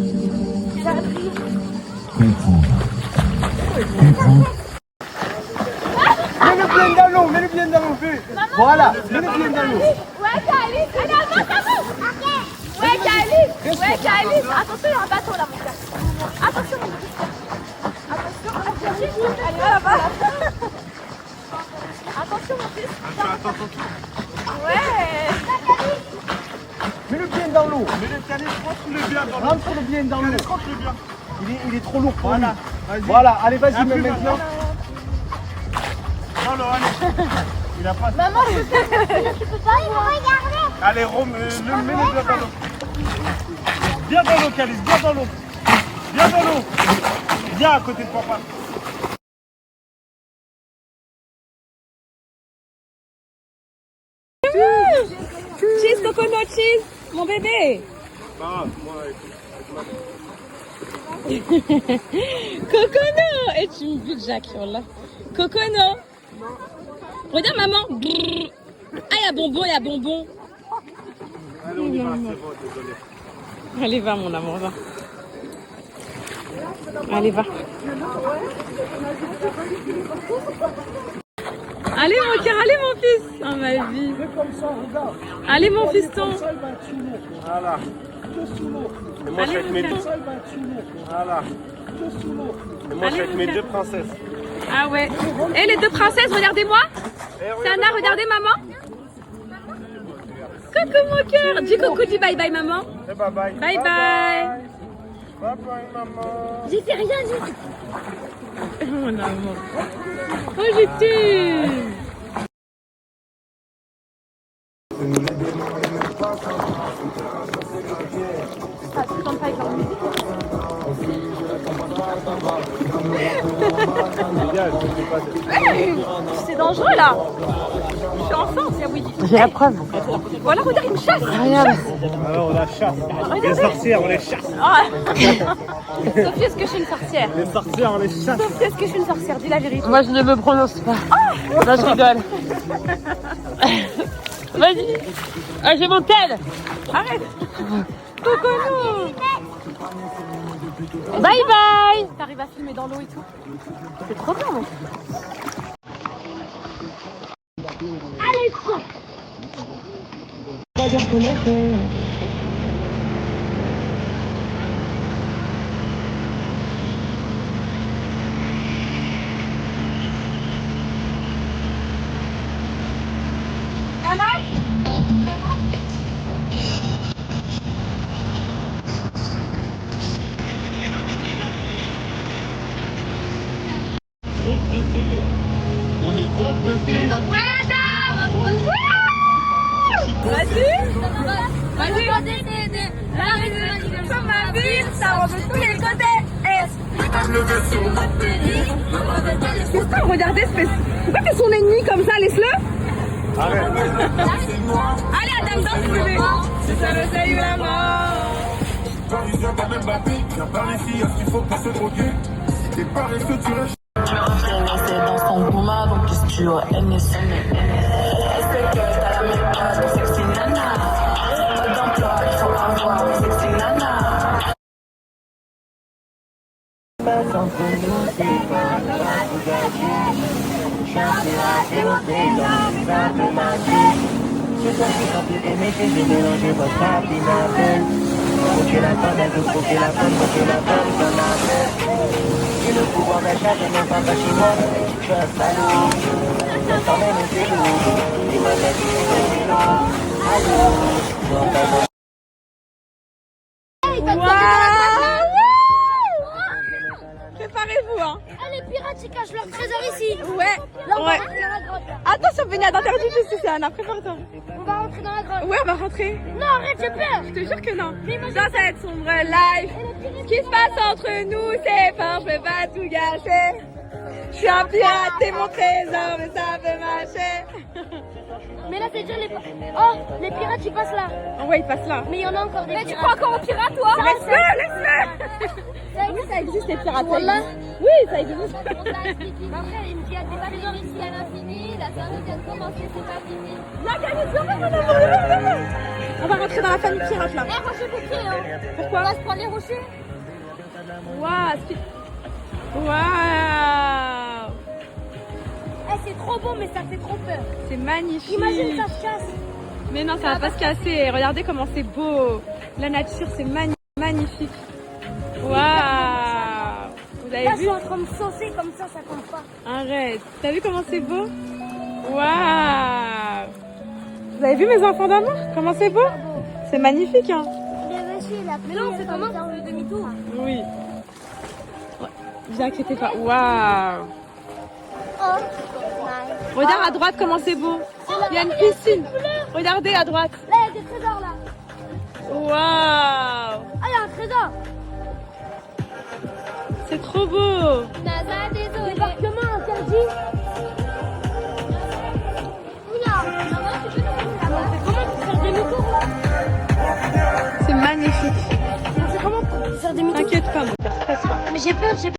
Speaker 8: Ça a brillé.
Speaker 6: Mets-le bien dans l'eau, mets-le bien dans l'eau. Voilà, mets-le bien dans l'eau.
Speaker 5: Ouais, Kalice. Allez, avance, avance. Ouais, Kalice. Ouais, Kalice. Attention, il y a un bateau là, mon gars. Attention, mon gars. Attention, allez, va là-bas. Attention, mon fils.
Speaker 6: Attends.
Speaker 5: Ouais.
Speaker 6: Mets-le bien dans l'eau. Mets-le bien, rentre-le bien dans l'eau. Rentre-le bien dans l'eau. Il est trop lourd pour lui. Voilà, allez, vas-y, mets maintenant. Non, non, allez. Il a pas.
Speaker 5: Maman, tu peux pas me regarder.
Speaker 6: Allez, Rome, mets-le bien dans l'eau. Viens dans l'eau, Calice, viens dans l'eau. Viens dans l'eau. Viens à côté de papa.
Speaker 8: Cheese, cocono, cheese. Mon bébé. Cocono. Et tu me butes, Jacques, là. Cocono. Regarde, maman. Brrr. Ah, il y a bonbon, il y a bonbon.
Speaker 6: Allez, on y va, c'est bon, désolé.
Speaker 8: Allez, va, mon amour, va. Allez, va. Allez, mon cœur, allez, mon fils. Oh, ma vie. Allez, mon fiston.
Speaker 6: Voilà. Et moi, je suis avec mes deux. Voilà. Et moi, je suis avec mes deux princesses.
Speaker 8: Ah ouais. Et les deux princesses, regardez-moi. Sana, regardez maman. Coucou mon cœur. Dis coucou, dis bye bye maman.
Speaker 6: Et bye bye.
Speaker 8: Bye bye.
Speaker 6: Bye bye, maman.
Speaker 5: J'ai fait rien, j'ai fait.
Speaker 8: Mon amour. Oh, je t'aime. C'est dangereux là. Je suis enceinte, c'est oui.
Speaker 2: J'ai la preuve.
Speaker 8: Voilà, regarde, il me chasse.
Speaker 2: Regarde.
Speaker 6: Alors, on la chasse. Les sorcières, on les chasse.
Speaker 8: Ah. Sophie, est-ce que je suis une sorcière?
Speaker 6: Les sorcières, on les chasse.
Speaker 8: Sophie, est-ce que je suis une sorcière? Dis la vérité.
Speaker 2: Moi, je ne me prononce pas. Là, je rigole. Vas-y. Ah, j'ai mon tel.
Speaker 8: Arrête. Coconou.
Speaker 2: Bye bye.
Speaker 8: T'arrives à filmer dans l'eau et tout. C'est trop bien, moi.
Speaker 5: Allez, quoi.
Speaker 8: Vas-y, comme ma ville, ça rentre de tous les côtés. Putain, regardez, espèce. Pourquoi t'es son ennemi comme ça, laisse-le.
Speaker 6: Arrête.
Speaker 8: Allez, Adam, danse, bébé. C'est ça le seuil ou la mort.
Speaker 10: Parisien dans même la vie, viens par les filles, est-ce qu'il faut pas se droguer? Si t'es paresseux, tu restes.
Speaker 11: Tu restes dans son gouma, donc qu'est-ce que tu as NS? Est-ce que t'as la même place que sexy nana? Pas d'emploi, il faut avoir sexy nana.
Speaker 9: la femme, elle veut croquer la femme, comme la femme. J'ai le pouvoir d'achat, je n'en parle pas chez moi. Je suis un salaud. J'entends même un vélo. Et ma tête, c'est allô.
Speaker 8: Préparez-vous, hein.
Speaker 3: Ah, les pirates, ils cachent leur trésor ici.
Speaker 8: Ouais.
Speaker 3: Là, on va
Speaker 8: Ouais.
Speaker 3: rentrer dans la grotte. Là.
Speaker 8: Attention, baignade interdite ici, c'est Anna, prépare-toi.
Speaker 3: On va rentrer dans la grotte.
Speaker 8: Ouais, on va rentrer.
Speaker 3: Non, arrête, j'ai peur.
Speaker 8: Je te jure que non. Dans cette sombre life, ce qui se passe entre nous, c'est fort, je peux pas tout gâcher. Je suis un pirate, c'est mon trésor, mais ça peut marcher.
Speaker 3: Mais là, c'est déjà les... Oh, les pirates, ils passent là.
Speaker 8: Ouais, il passe là.
Speaker 3: Mais il y en a encore des pirates.
Speaker 8: Tu crois encore aux pirates, toi? Laisse-le. Oui, ça existe, les pirates.
Speaker 3: Voilà.
Speaker 8: Oui, ça existe.
Speaker 3: On t'a expliqué. Après, il me dit, il y a des trésors ici à l'infini. La série vient de commencer, c'est pas fini.
Speaker 8: La gagné, on va rentrer dans la famille pirate, là.
Speaker 3: Eh, rocher bouclier, hein.
Speaker 8: Pourquoi?
Speaker 3: On va se prendre les rochers.
Speaker 8: Waouh.
Speaker 3: Eh, c'est trop bon, mais ça fait trop peur.
Speaker 8: C'est magnifique.
Speaker 3: Imagine, ça se casse.
Speaker 8: Mais non, ça va pas se casser. Regardez comment c'est beau. La nature, c'est magnifique. Waouh. Vous avez
Speaker 3: Là, je
Speaker 8: vu?
Speaker 3: suis en train de saucer comme ça compte pas.
Speaker 8: Arrête. T'as vu comment c'est beau? Waouh. Vous avez vu mes enfants d'amour? Comment c'est beau? C'est magnifique, hein?
Speaker 3: Mais là, on fait comment? On fait demi-tour.
Speaker 8: Oui. Ouais. Vous inquiétez pas. Waouh.
Speaker 3: Oh.
Speaker 8: Regarde à droite comment c'est beau. Il y a une piscine. Regardez à droite.
Speaker 3: Là, il y a des trésors, là.
Speaker 8: Waouh.
Speaker 3: Ah, il y a un trésor.
Speaker 8: C'est trop beau.
Speaker 3: NASA, désolé. Débarquement interdit. Oula. C'est comment pour faire demi-tour, là?
Speaker 8: C'est magnifique.
Speaker 3: C'est comment pour faire demi-tour?
Speaker 8: T'inquiète pas, mon père, stresse pas.
Speaker 3: Mais j'ai peur, j'ai peur.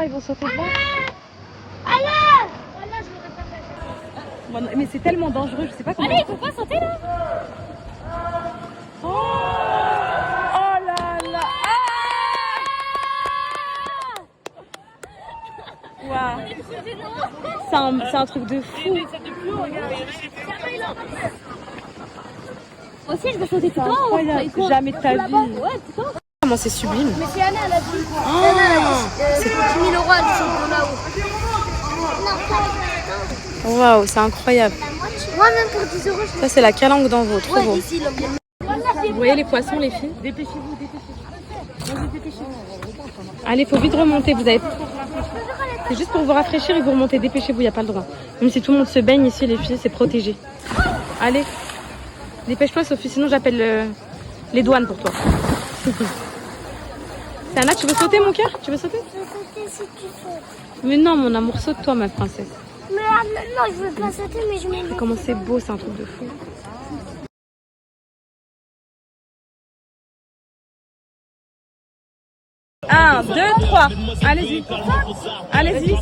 Speaker 8: Ils vont sauter dedans.
Speaker 3: Allez! Voilà, je l'aurais pas fait.
Speaker 8: Bon, mais c'est tellement dangereux, je sais pas comment.
Speaker 3: Allez, il faut pas sauter là!
Speaker 8: Oh, oh là là! Ah, waouh! C'est un truc de fou.
Speaker 3: Moi aussi, je vais sauter tout le temps.
Speaker 8: Incroyable, jamais de ta vie.
Speaker 3: Ouais, tout le temps.
Speaker 8: Comment c'est sublime.
Speaker 3: Mais c'est Anna, elle a dit. Anna, elle a dit. C'est 10 000 euros, elle saute de là-haut.
Speaker 8: Waouh, c'est incroyable.
Speaker 3: Moi, même pour 10 euros, je
Speaker 8: Ça, c'est la calanque dans l'eau, trop
Speaker 3: ouais,
Speaker 8: beau.
Speaker 3: ici, là.
Speaker 8: Vous voyez les poissons, les filles?
Speaker 3: Dépêchez-vous. Vas-y, dépêchez-vous.
Speaker 8: Allez, faut vite remonter, vous avez...
Speaker 3: Je te jure, elle est
Speaker 8: C'est juste pour vous rafraîchir et vous remonter. Dépêchez-vous, il n'y a pas le droit. Même si tout le monde se baigne ici, les filles, c'est protégé. Allez, dépêche-toi Sophie, sinon j'appelle les douanes pour toi. Sana, tu veux sauter mon cœur? Tu veux sauter?
Speaker 3: Je veux sauter si tu sautes.
Speaker 8: Mais non mon amour, saute-toi ma princesse.
Speaker 3: Mais non, je veux pas sauter, mais je mets.
Speaker 8: Comment c'est beau, c'est un truc de fou. Un, 2, 3. Allez-y. Allez-y,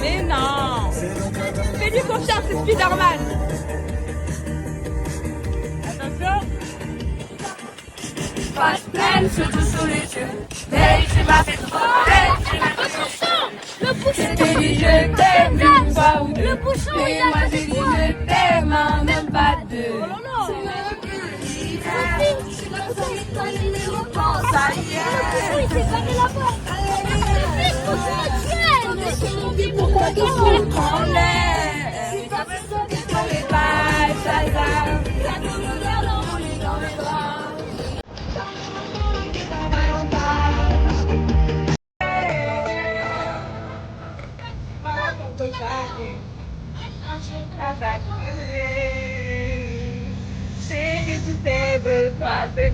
Speaker 8: mais non. Fais-lui confiance, c'est Spider-Man. Attention. Pas de peine, surtout sous les yeux. Hey, tu m'as fait trop mal. Le bouchon. Je t'ai dit je t'aime une fois ou deux. Le bouchon, et moi j'ai dit je t'aime un, même pas deux. Pourquoi tu me prends l'air? C'est pas ça que je ne pas, ça te regarde dans mes bras. C'est que tu sais de toi, c'est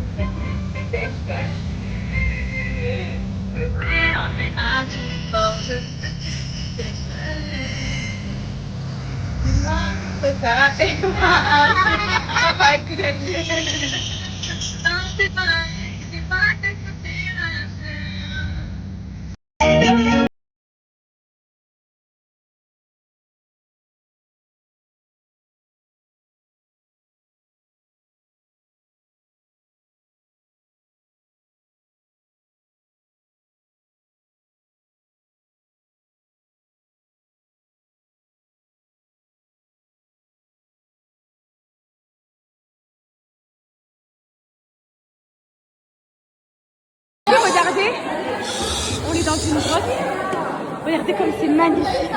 Speaker 8: Regardez, on est dans une grotte. Regardez comme c'est magnifique.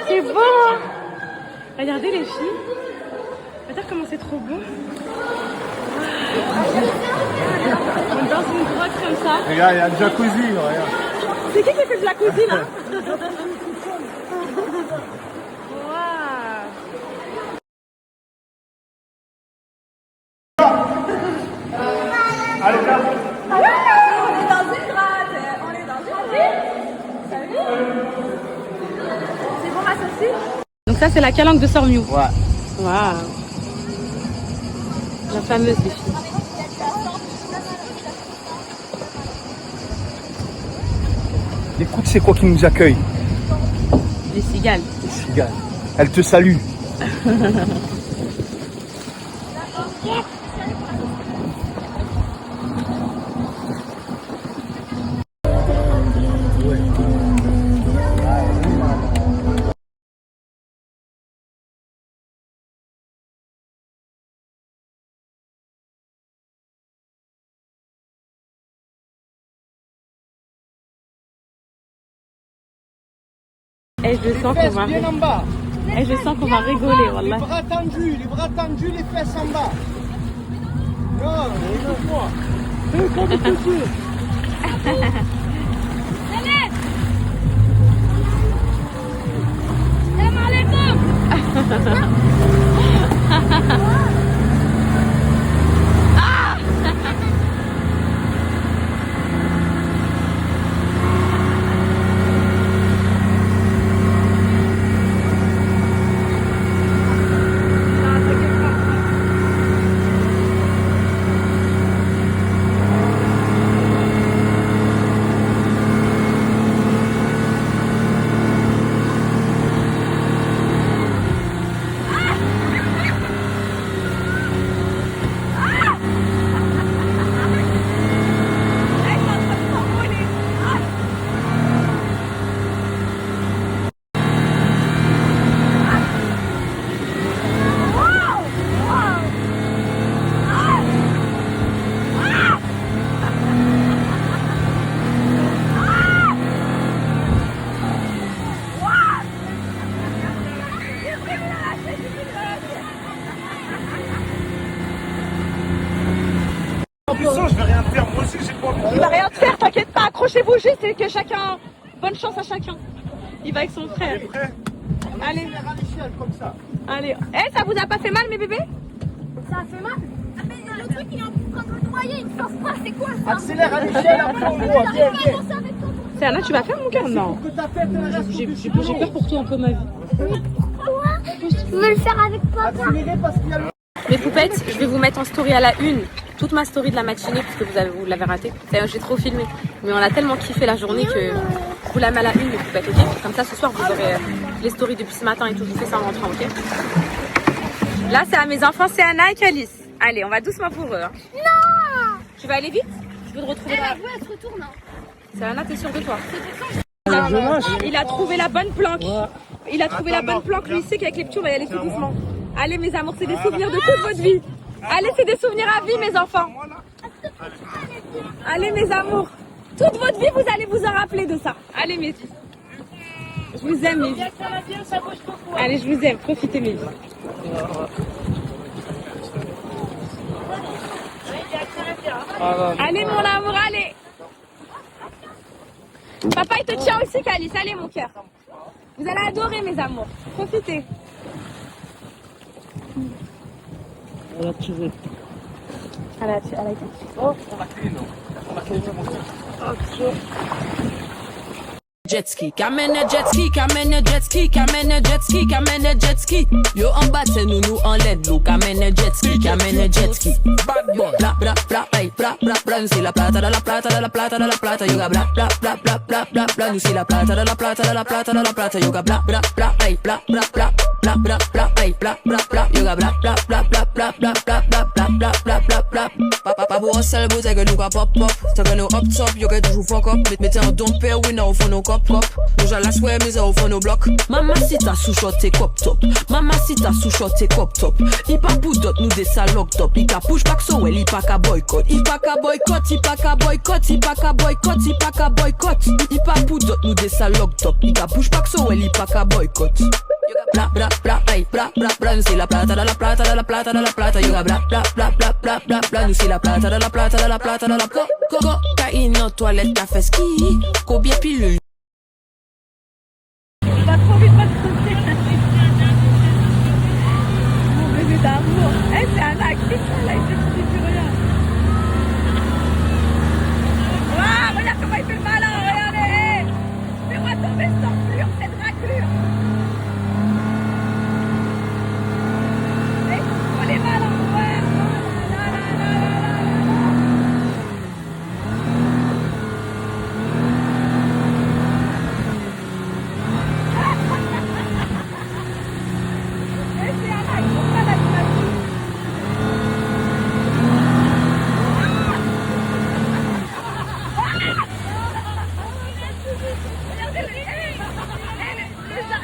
Speaker 8: C'est beau, hein? Regardez les filles. Regardez comment c'est trop beau. On est dans une grotte comme ça.
Speaker 6: Regarde, il y a le jacuzzi, regarde.
Speaker 8: C'est qui fait de la cuisine là?
Speaker 6: Allez, viens.
Speaker 8: Donc ça c'est la calanque de Sormiou.
Speaker 6: Ouais.
Speaker 8: Waouh. La fameuse des filles.
Speaker 6: Écoute, c'est quoi qui nous accueille?
Speaker 8: Les cigales.
Speaker 6: Les cigales. Elle te salue.
Speaker 8: Et je sens qu'on va
Speaker 6: bien en bas.
Speaker 8: et je sens qu'on va rigoler, wallah.
Speaker 6: Les bras tendus, les fesses en bas. Non, regarde-moi. Comme tu veux.
Speaker 5: Salam alaikum.
Speaker 8: Accrochez-vous juste et que chacun... Bonne chance à chacun. Il va avec son frère. Allez.
Speaker 6: Comme ça.
Speaker 8: Allez. Eh, ça vous a pas fait mal, mes bébés?
Speaker 5: Ça fait mal. Ah, mais le truc, il est en train de le noyer, il ne force pas, c'est quoi ça?
Speaker 6: Accélère à l'échelle, après on voit. Viens, viens.
Speaker 8: C'est Anna, tu vas faire mon cœur? Non. J'ai peur pour toi un peu, ma vie.
Speaker 5: Je veux le faire avec papa.
Speaker 6: Accélérez parce qu'il y a le...
Speaker 8: Mes poupettes, je vais vous mettre en story à la une. Toute ma story de la matinée, puisque vous l'avez raté. J'ai trop filmé. Mais on a tellement kiffé la journée que je vous la mets à la une, mes poupettes, ok? Comme ça, ce soir, vous aurez les stories depuis ce matin et tout. Je vous fais ça en rentrant, ok? Là, c'est à mes enfants, c'est Anna et Calice. Allez, on va doucement pour eux. Hein.
Speaker 5: Non!
Speaker 8: Tu vas aller vite? Je veux te retrouver là.
Speaker 5: Elle se retourne.
Speaker 8: C'est Anna, t'es sûre de toi? Il a trouvé la bonne planque. Il a trouvé la bonne planque. Lui, il sait qu'avec les petits, on va y aller tout doucement. Allez, mes amours, c'est des souvenirs de toute votre vie. Allez, c'est des souvenirs à vie, mes enfants. Allez, mes amours. Toute votre vie, vous allez vous en rappeler de ça. Allez, mes filles. Je vous aime, mes filles. Allez, je vous aime. Profitez, mes filles. Allez, mon amour, allez. Papa, il te tient aussi, Calice. Allez, mon cœur. Vous allez adorer, mes amours. Profitez.
Speaker 6: Elle a tiré.
Speaker 8: Elle a été.
Speaker 6: Oh, on va créer, non. On va créer,
Speaker 11: Jet ski, kamene jet ski, kamene jet ski, kamene jet ski, kamene jet ski. Yo en bas c'est nous en LED, nous kamene jet ski, kamene jet ski. Bad boy. Bla bla bla, hey, bla bla bla, nous c'est la plata de la plata de la plata de la plata. Yoga bla bla bla bla bla bla bla, nous c'est la plata de la plata de la plata de la plata. Yoga bla bla bla, hey, bla bla bla bla bla bla, hey, bla bla bla. Yoga bla bla bla bla bla bla bla bla bla bla bla bla. Papa pour un seul bout c'est que nous ka pop pop, c'est que nous up top, yo que toujours fuck up. Mettez en don père, oui non au fond nos cop cop. Nous j'allais swear mais au fond nos blocs. Mamacita sous shot t'es cop top, mamacita sous shot t'es cop top. Il pas pour d'autres nous des salopes top. Il ka push back so well, il pas ka boycott. Il pas ka boycott, il pas ka boycott, il pas ka boycott, il pas ka boycott. Il pas pour d'autres nous des salopes top. Il ka push back so well, il pas ka boycott. Bla bla bla, hey, bla bla bla, nous c'est la plata de la plata de la plata de la plata. Yoga bla bla bla bla bla bla bla, nous c'est la plata de la plata de la plata de la plata. Cocaïne en toilette, t'as fait ski. Combien pilule?
Speaker 8: On va trop vite, pas de sauter. Mon bébé d'amour. Eh, c'est Anna qui fait ça, là, il fait plus rien. Waouh, regarde comment il fait le malin, regardez. Fais-moi tomber cette enflure, cette raclure. On est malin, ouais.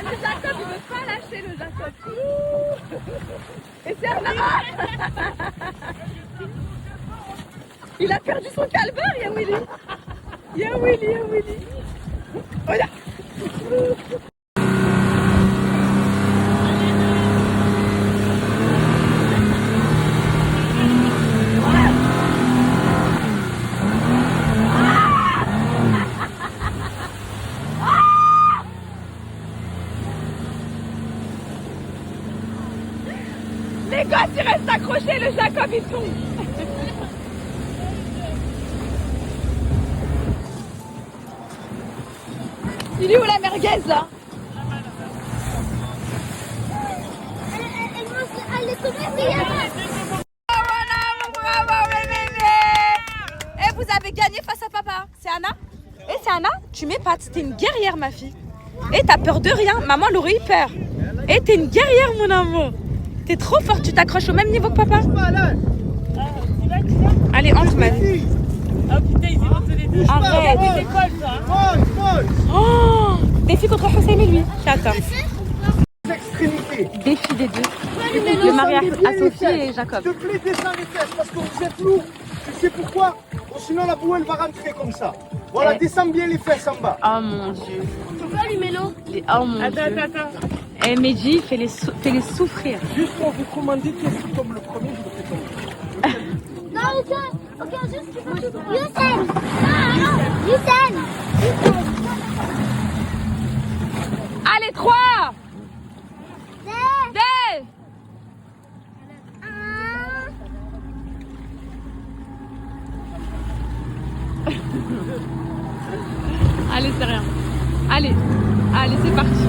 Speaker 8: Le Jacob, il veut pas lâcher le Jacob. Et c'est Anna. Il a perdu son calvaire, y'a Willy. Y'a Willy. Regarde. Les gosses, ils restent accrochés, le Jacob, il tombe. Il est où la merguez, là?
Speaker 5: Elle est tombée,
Speaker 8: Bravo, bébé. Et vous avez gagné face à papa. C'est Anna? Et c'est Anna, tu m'épates. T'es une guerrière, ma fille. Et t'as peur de rien. Maman, elle aurait eu peur. Et t'es une guerrière, mon amour. T'es trop forte, tu t'accroches au même niveau que papa. Allez, entre, ma vie.
Speaker 7: Ah putain, ils vont se les deux.
Speaker 8: Arrête.
Speaker 7: Des écoles, ça. Hein.
Speaker 8: Oh, défi contre Hussein et lui. Attends.
Speaker 6: Extrémité.
Speaker 8: Défi des deux. Le mariage à Sophie et Jacob.
Speaker 6: S'il te plaît, descends les fesses parce que vous êtes lourd. Tu sais pourquoi? Sinon la boue elle va rentrer comme ça. Voilà, descends bien les fesses en bas.
Speaker 8: Oh mon Dieu.
Speaker 5: Tu peux allumer l'eau?
Speaker 8: Oh mon Dieu.
Speaker 7: Attends.
Speaker 8: Eh, Mehdi, fais-les souffrir.
Speaker 6: Juste pour vous commander qui est comme le premier, je le fais tomber.
Speaker 5: Non, ok, juste tu peux. Youssef! Non, non!
Speaker 8: Allez, 3 2 Allez, c'est rien. Allez, allez, c'est parti.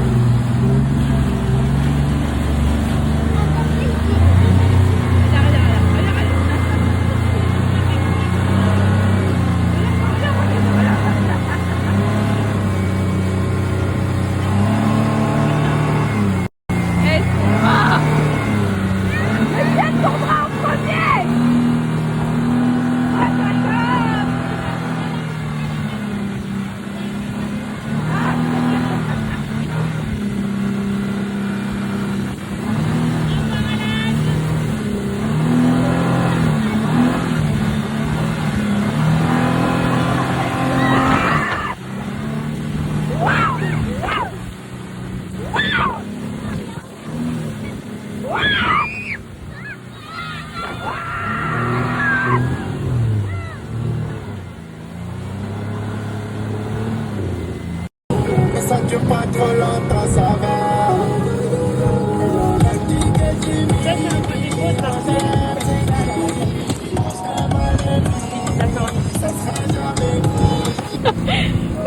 Speaker 10: Ça dure pas trop longtemps, ça va.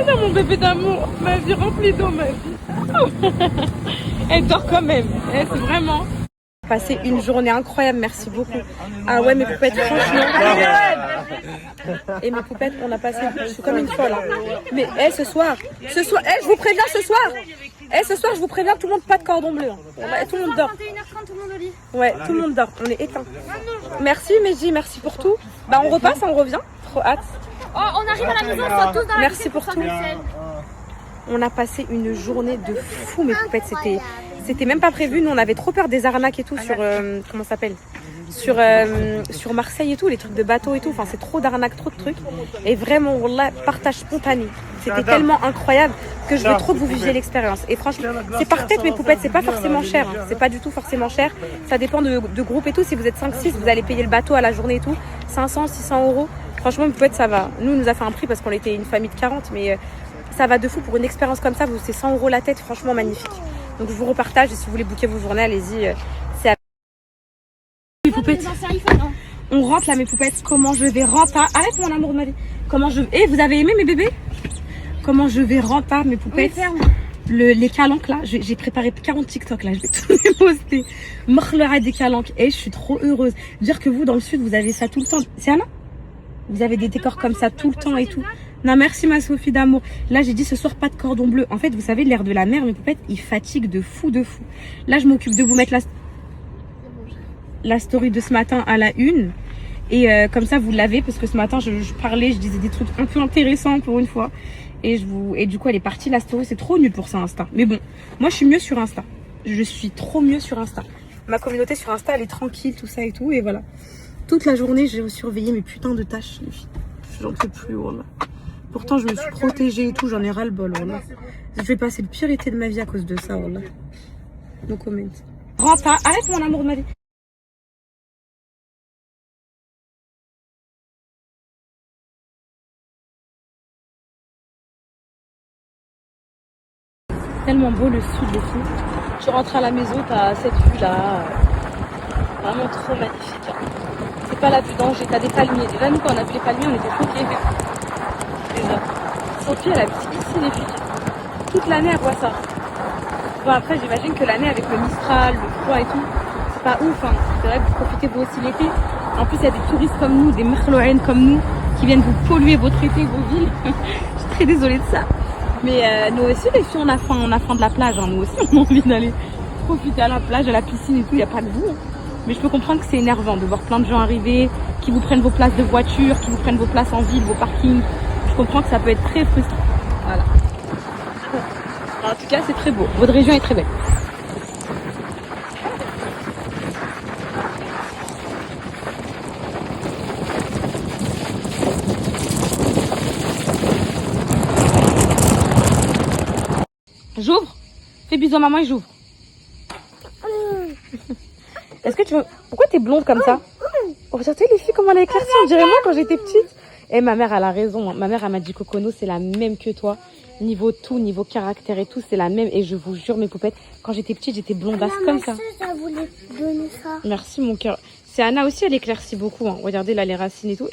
Speaker 8: C'est mon bébé d'amour, ma vie remplie d'eau, ma vie. Elle dort quand même, c'est vraiment... Passer une journée incroyable, merci beaucoup. Ah ouais, mes poupettes, franchement. Et mes poupettes, on a passé, je suis comme une folle. Hein. Mais ce soir, je vous préviens ce soir. Ce soir, je vous préviens, tout le monde pas de cordon bleu. Hein. Tout le monde dort.
Speaker 5: 21h30, tout le monde au lit.
Speaker 8: Ouais, tout le monde dort, on est éteint. Merci Mehdi, merci pour tout. Bah on repasse, on revient. Trop hâte.
Speaker 5: Oh, on arrive à la maison, on saute tous dans la
Speaker 8: Merci pour tout. On a passé une journée de fou, mes poupettes. C'était même pas prévu. Nous, on avait trop peur des arnaques et tout sur comment ça s'appelle sur Marseille et tout, les trucs de bateau et tout. Enfin, c'est trop d'arnaques, trop de trucs. Et vraiment, wallah, partage spontané. C'était tellement incroyable que je veux trop que vous viviez l'expérience. Et franchement, c'est par tête, mes poupettes. C'est pas forcément cher. Hein. C'est pas du tout forcément cher. Ça dépend de groupe et tout. Si vous êtes 5-6, vous allez payer le bateau à la journée et tout. 500, 600 euros. Franchement, mes poupettes, ça va. Nous, on nous a fait un prix parce qu'on était une famille de 40, mais ça va de fou pour une expérience comme ça. C'est 100 euros la tête. Franchement, magnifique. Donc je vous repartage et si vous voulez booker vos journées, allez-y. C'est à... Mes poupettes. On rentre là, mes poupettes. Comment je vais rentrer? Arrête mon amour de ma vie. Comment je... vous avez aimé mes bébés? Comment je vais rentrer mes poupettes? Les calanques là, j'ai préparé 40 TikTok là, je vais tous les poster. Marlera des calanques. Et je suis trop heureuse. Dire que vous dans le sud, vous avez ça tout le temps. C'est Anna? Vous avez des décors comme ça tout le temps et tout. Non, merci ma Sophie d'amour. Là, j'ai dit ce soir, pas de cordon bleu. En fait, vous savez, l'air de la mer, mes poupettes, il fatigue de fou, de fou. Là, je m'occupe de vous mettre la story de ce matin à la une. Et comme ça, vous l'avez, parce que ce matin, je parlais, je disais des trucs un peu intéressants pour une fois. Et du coup, elle est partie, la story. C'est trop nul pour ça, Insta. Mais bon, moi, je suis mieux sur Insta. Je suis trop mieux sur Insta. Ma communauté sur Insta, elle est tranquille, tout ça et tout. Et voilà. Toute la journée, j'ai surveillé mes putains de tâches, les filles. J'en peux plus, voilà. Pourtant, je me suis protégée et tout, j'en ai ras le bol, voilà. Je vais passer le pire été de ma vie à cause de ça, voilà. No comment. Rentre, arrête mon amour de ma vie. Tellement beau le sud, les filles. Tu rentres à la maison, t'as cette vue là. Vraiment trop magnifique. Hein. C'est pas la vue d'Angers, t'as des palmiers. Déjà, nous, quand on a vu les palmiers, on était choqués. Déjà. Sophie, elle habite ici, les filles. Toute l'année, elle voit ça. Bon, après, j'imagine que l'année, avec le Mistral, le froid et tout, c'est pas ouf. Hein. C'est vrai que vous profitez vous aussi l'été. En plus, il y a des touristes comme nous, des Merloènes comme nous, qui viennent vous polluer votre été, vos villes. Je suis très désolée de ça. Mais nous aussi, les filles, on a faim de la plage. Hein. Nous aussi, on a envie d'aller profiter à la plage, à la piscine et tout. Il n'y a pas de goût. Hein. Mais je peux comprendre que c'est énervant de voir plein de gens arriver, qui vous prennent vos places de voiture, qui vous prennent vos places en ville, vos parkings. Je comprends que ça peut être très frustrant. Voilà. En tout cas, c'est très beau. Votre région est très belle. J'ouvre. Fais bisous à maman et j'ouvre. Est-ce que tu veux... Pourquoi t'es blonde comme ça? Oh, regardez les filles comment elle a éclairci. On dirait moi quand j'étais petite. Et ma mère, elle a raison. Ma mère, elle m'a dit Cocono, c'est la même que toi. Niveau tout, niveau caractère et tout, c'est la même. Et je vous jure, mes poupettes, quand j'étais petite, j'étais blondasse comme ça.
Speaker 3: Ça voulait donner ça.
Speaker 8: Merci, mon cœur. C'est Anna aussi, elle éclaircit beaucoup. Hein. Regardez là, les racines et tout.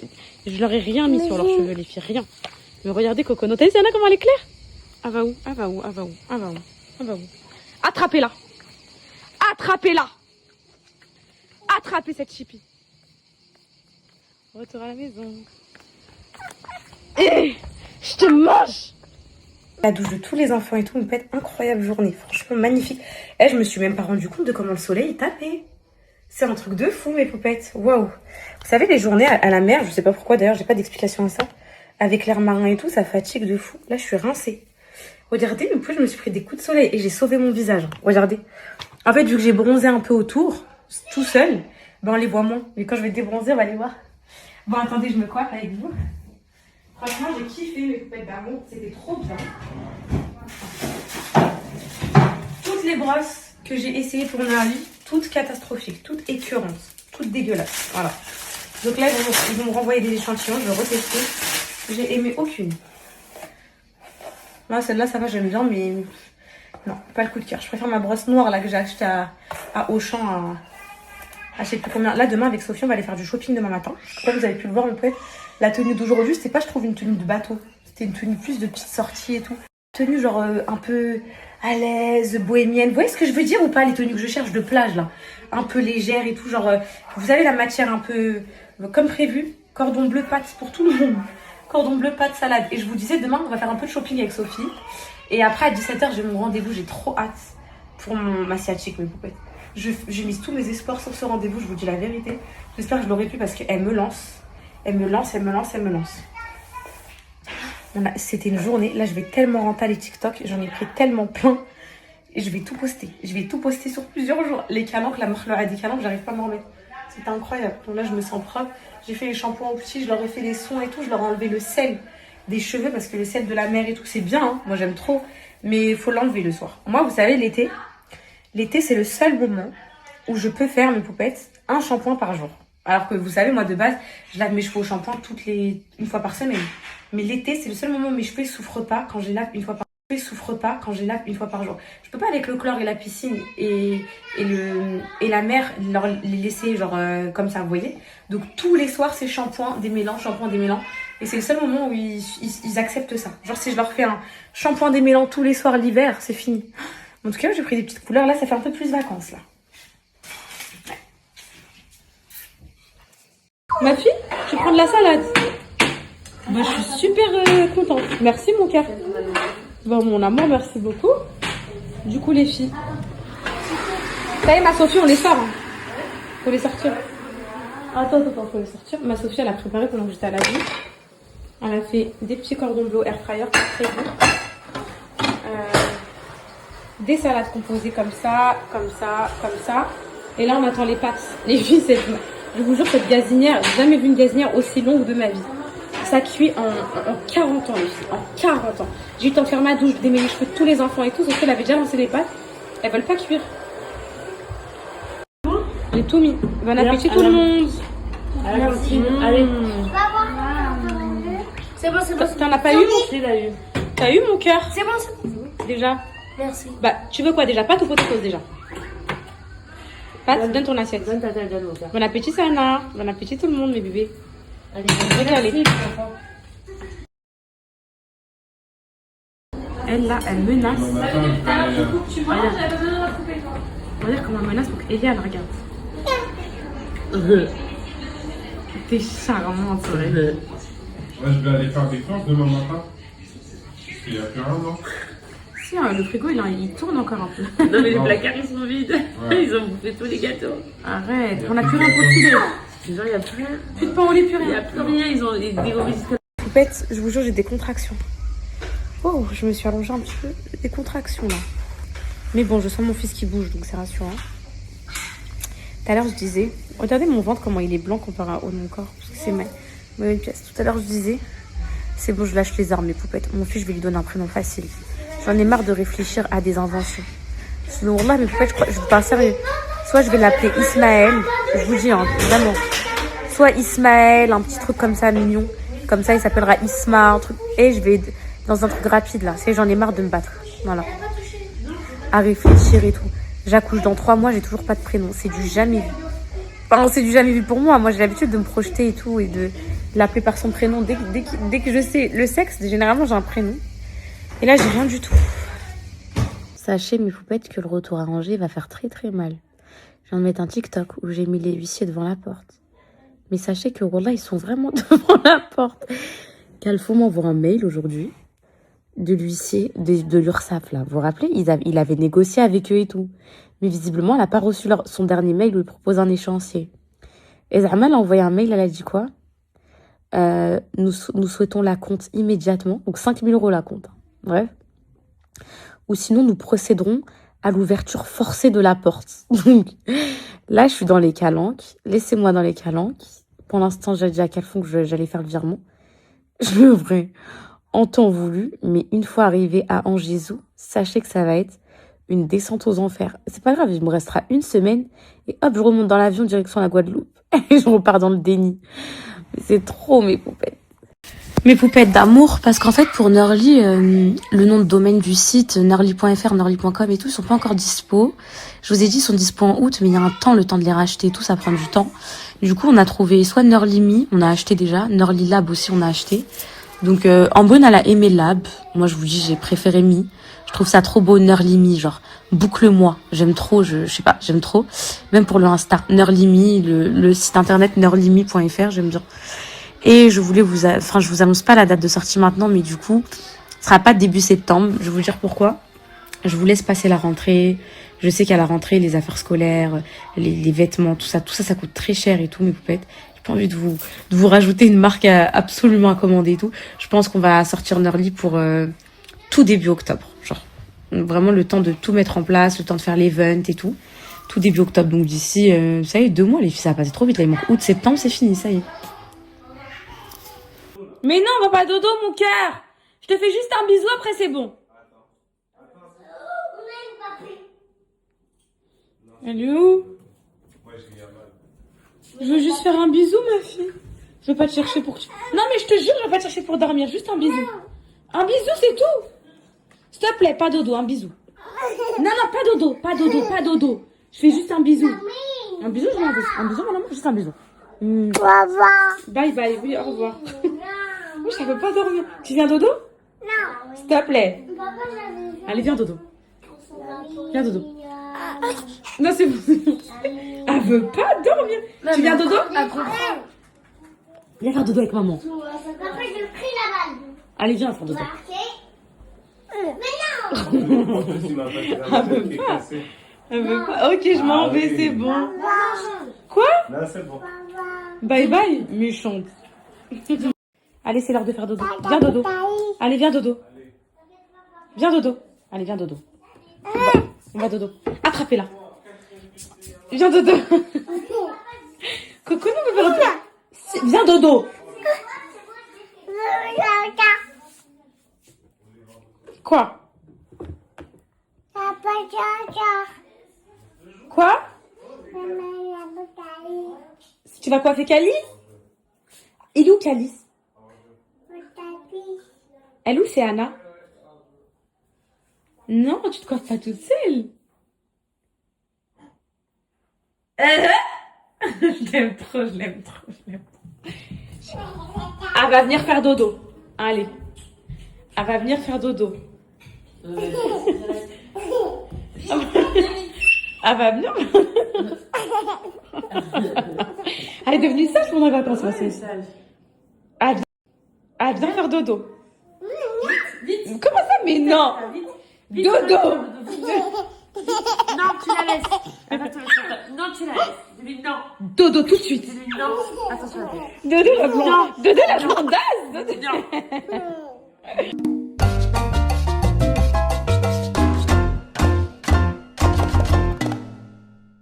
Speaker 8: Je leur ai rien mis sur leurs cheveux, les filles, rien. Mais regardez Cocono. T'as vu, Anna, comment elle éclaire? Elle va où? Elle va où? Elle va où? Elle va où? Elle va où? Attrapez-la! Attrapez-la! Attrapez cette chipie! Retour à la maison. Et je te mange!
Speaker 2: La douche de tous les enfants et tout, une pète incroyable journée, franchement magnifique. Et je me suis même pas rendu compte de comment le soleil tapait. C'est un truc de fou, mes poupettes. Waouh! Vous savez, les journées à la mer, je sais pas pourquoi d'ailleurs, j'ai pas d'explication à ça. Avec l'air marin et tout, ça fatigue de fou. Là, je suis rincée. Regardez, le plus je me suis pris des coups de soleil et j'ai sauvé mon visage. Regardez. En fait, vu que j'ai bronzé un peu autour, tout seul, ben on les voit moins. Mais quand je vais débronzer, on va les voir. Bon, attendez, je me coiffe avec vous. Franchement, j'ai kiffé mes poupettes d'amour. C'était trop bien. Toutes les brosses que j'ai essayées pour Nerly, toutes catastrophiques, toutes écœurantes, toutes dégueulasses. Voilà. Donc là, ils vont me renvoyer des échantillons. Je vais retester. J'ai aimé aucune. Là, celle-là, ça va, j'aime bien, mais non, pas le coup de cœur. Je préfère ma brosse noire là que j'ai achetée à Auchan à je sais plus combien. Là, demain, avec Sophie, on va aller faire du shopping demain matin. Comme vous avez pu le voir, la tenue d'aujourd'hui, c'était pas, je trouve, une tenue de bateau. C'était une tenue plus de petite sortie et tout. Tenue genre un peu à l'aise, bohémienne. Vous voyez ce que je veux dire ou pas, les tenues que je cherche de plage là? Un peu légère et tout, genre, vous avez la matière un peu comme prévu. Cordon bleu, pâte pour tout le monde. Cordon bleu, pâte, salade. Et je vous disais, demain, on va faire un peu de shopping avec Sophie. Et après, à 17h, j'ai mon rendez-vous. J'ai trop hâte pour ma sciatique, mes poupettes. J'ai mis tous mes espoirs sur ce rendez-vous, je vous dis la vérité. J'espère que je l'aurai pu parce qu'elle me lance. Elle me lance, elle me lance, elle me lance. C'était une journée. Là, je vais tellement rentrer les TikTok. J'en ai pris tellement plein. Et je vais tout poster. Je vais tout poster sur plusieurs jours. Les calanques, la marque leur a dit calanques, j'arrive pas à m'en remettre. C'était incroyable. Donc là, je me sens propre. J'ai fait les shampoings aux petits, je leur ai fait les soins et tout. Je leur ai enlevé le sel des cheveux parce que le sel de la mer et tout, c'est bien. Hein. Moi, j'aime trop. Mais il faut l'enlever le soir. Moi, vous savez, l'été, c'est le seul moment où je peux faire, mes poupettes, un shampoing par jour. Alors que vous savez, moi, de base, je lave mes cheveux au shampoing une fois par semaine. Mais l'été, c'est le seul moment où mes cheveux ne souffrent pas quand je les lave une fois par jour. Je peux pas avec le chlore et la piscine et la mer les laisser genre comme ça, vous voyez. Donc tous les soirs c'est shampoing démêlant. Et c'est le seul moment où ils acceptent ça. Genre si je leur fais un shampoing démêlant tous les soirs l'hiver, c'est fini. En tout cas, j'ai pris des petites couleurs. Là, ça fait un peu plus vacances là. Ouais.
Speaker 8: Ma fille, tu prends de la salade? Bah, je suis super contente. Merci mon cœur. Bon, mon amour, merci beaucoup. Du coup, les filles. Ça y est, ma Sophie, on les sort. Hein. Faut les sortir. Attends, faut les sortir. Ma Sophie, elle a préparé pendant que j'étais à la vie. Elle a fait des petits cordons bleus air fryer, très bon. Des salades composées comme ça. Et là, on attend les pâtes. Les filles, je vous jure, cette gazinière, j'ai jamais vu une gazinière aussi longue de ma vie. Ça cuit en 40 ans, les filles. En 40 ans. J'ai eu le temps de faire ma douche, d'aimer les cheveux de tous les enfants et tout, sauf qu'elle avait déjà lancé les pâtes. Elles veulent pas cuire. J'ai tout mis. Bon appétit tout le monde.
Speaker 3: Merci. Allez. C'est bon.
Speaker 8: T'en as pas eu? T'as eu mon cœur?
Speaker 3: C'est bon.
Speaker 8: Déjà?
Speaker 3: Merci.
Speaker 8: Bah, tu veux quoi déjà? Pâte ou potatoes déjà? Pâte, donne ton assiette. Bon appétit, Sana. Bon appétit tout le monde, mes bébés. Allez, régalez. Elle là, elle menace. Regarde comment elle menace pour qu'Elia elle regarde. T'es charmante, Soleil.
Speaker 10: Là, je vais aller faire des courses demain matin. Il y a plus rien, non?
Speaker 8: Si, hein, le frigo il tourne encore un peu.
Speaker 7: Non, mais les placards ils sont vides. Ouais. Ils ont bouffé tous les gâteaux.
Speaker 8: Arrête, on a plus rien pour filer.
Speaker 7: Genre, il n'y a plus rien.
Speaker 8: Plus de pain au lait, plus rien.
Speaker 7: Il n'y a plus rien, ils ont des obésités.
Speaker 2: Poupette, je vous jure, j'ai des contractions. Oh, je me suis allongée un petit peu. J'ai des contractions là. Mais bon, je sens mon fils qui bouge, donc c'est rassurant. Tout à l'heure, je disais, regardez mon ventre, comment il est blanc comparé au mon corps. Parce que c'est ma une pièce. Tout à l'heure, je disais, c'est bon, je lâche les armes, mes poupettes. Mon fils, je vais lui donner un prénom facile. J'en ai marre de réfléchir à des inventions. Sinon, là, mes poupettes, je vous parle sérieux. Soit je vais l'appeler Ismaël, je vous dis, hein, vraiment. Soit Ismaël, un petit truc comme ça, mignon.
Speaker 8: Comme ça, il s'appellera Isma, un truc. Et je vais dans un truc rapide là. C'est j'en ai marre de me battre. Voilà. À réfléchir et tout. J'accouche dans 3 mois, j'ai toujours pas de prénom. C'est du jamais vu. Enfin, c'est du jamais vu pour moi. Moi, j'ai l'habitude de me projeter et tout et de l'appeler par son prénom. Dès que je sais le sexe, généralement, j'ai un prénom. Et là, j'ai rien du tout. Sachez, mes poupettes, que le retour à Angers va faire très très mal. Je viens de mettre un TikTok où j'ai mis les huissiers devant la porte. Mais sachez que, voilà, ils sont vraiment devant la porte. Calfo m'envoie un mail aujourd'hui de l'huissier de l'URSSAF, là. Vous vous rappelez, il avait négocié avec eux et tout. Mais visiblement, elle n'a pas reçu son dernier mail où il propose un échéancier. Et Zahma a envoyé un mail, elle a dit quoi? Nous souhaitons la compte immédiatement. Donc 5 000 € la compte. Bref. Ou sinon, nous procéderons à l'ouverture forcée de la porte. Donc là, je suis dans les calanques. Laissez-moi dans les calanques. Pour l'instant, j'ai dit à Calfon que j'allais faire le virement. Je l'ouvrais en temps voulu. Mais une fois arrivé à Angésou, sachez que ça va être une descente aux enfers. C'est pas grave, il me restera 1 semaine. Et hop, je remonte dans l'avion direction la Guadeloupe. Et je repars dans le déni. C'est trop mes poupettes. Mes poupettes d'amour, parce qu'en fait pour Nurly, le nom de domaine du site, nurly.fr, nurly.com et tout, ils sont pas encore dispo. Je vous ai dit, ils sont dispo en août, mais il y a un temps, le temps de les racheter et tout, ça prend du temps. Du coup, on a trouvé soit Nurly Me, on a acheté déjà, Nurly Lab aussi, on a acheté. Donc, Ambre, elle a aimé Lab. Moi, je vous dis, j'ai préféré Me. Je trouve ça trop beau, Nurly Me, genre, boucle-moi. J'aime trop, je sais pas, j'aime trop. Même pour le Insta, Nurly Me, le site internet nurlyme.fr, j'aime bien. Et je voulais je vous annonce pas la date de sortie maintenant, mais du coup, ce sera pas début septembre. Je vais vous dire pourquoi. Je vous laisse passer la rentrée. Je sais qu'à la rentrée, les affaires scolaires, les vêtements, tout ça, ça coûte très cher et tout, mes poupettes. J'ai pas envie de vous rajouter une marque absolument à commander et tout. Je pense qu'on va sortir Nurly pour tout début octobre. Genre, vraiment le temps de tout mettre en place, le temps de faire l'event et tout. Tout début octobre. Donc d'ici, ça y est, 2 mois, les filles, ça va passer trop vite. Là, il manque août, septembre, c'est fini, ça y est. Mais non, va pas dodo, mon cœur. Je te fais juste un bisou, après c'est bon. Elle est où? Je veux juste faire un bisou, ma fille. Je veux pas te chercher pour... Non, mais je te jure, je veux pas te chercher pour dormir. Juste un bisou. Un bisou, c'est tout. S'il te plaît, pas dodo, un bisou. Non, pas dodo, pas dodo, pas dodo. Je fais juste un bisou. Un bisou, je m'en vais. Un bisou, maman, juste un bisou. Au revoir. Bye bye, oui, au revoir. Moi, je ne veux pas dormir. Tu viens dodo? Non. S'il te plaît. Allez, viens dodo. Viens dodo. Non, c'est bon. Elle veut pas dormir. Tu viens dodo? Viens faire dodo avec maman. Allez, viens faire dodo. Mais non. Elle veut pas. Ok, je m'en vais, c'est bon. Quoi?
Speaker 4: Non, c'est bon.
Speaker 8: Bye bye, méchante. Allez, c'est l'heure de faire dodo. Viens dodo. Allez, viens dodo. Viens dodo. Allez, viens dodo. On va dodo. Attrapez-la. Viens dodo. Coco, nous me faire un... Viens dodo. Quoi? Quoi? Tu vas coiffer Cali? Il est où Calice? Elle où c'est Anna? Non, tu te coiffes pas toute seule. Je l'aime trop, je l'aime trop, je l'aime trop. Elle va venir faire dodo. Allez. Elle va venir faire dodo. Elle va venir. Elle est devenue sage pendant les vacances. Elle vient faire dodo. Vite. Comment ça? Mais non. Dodo.
Speaker 7: Non, tu la laisses. Non, tu la laisses. Non.
Speaker 8: Dodo tout de suite.
Speaker 7: Non. Attention.
Speaker 8: Dodo la blondasse.
Speaker 7: Non.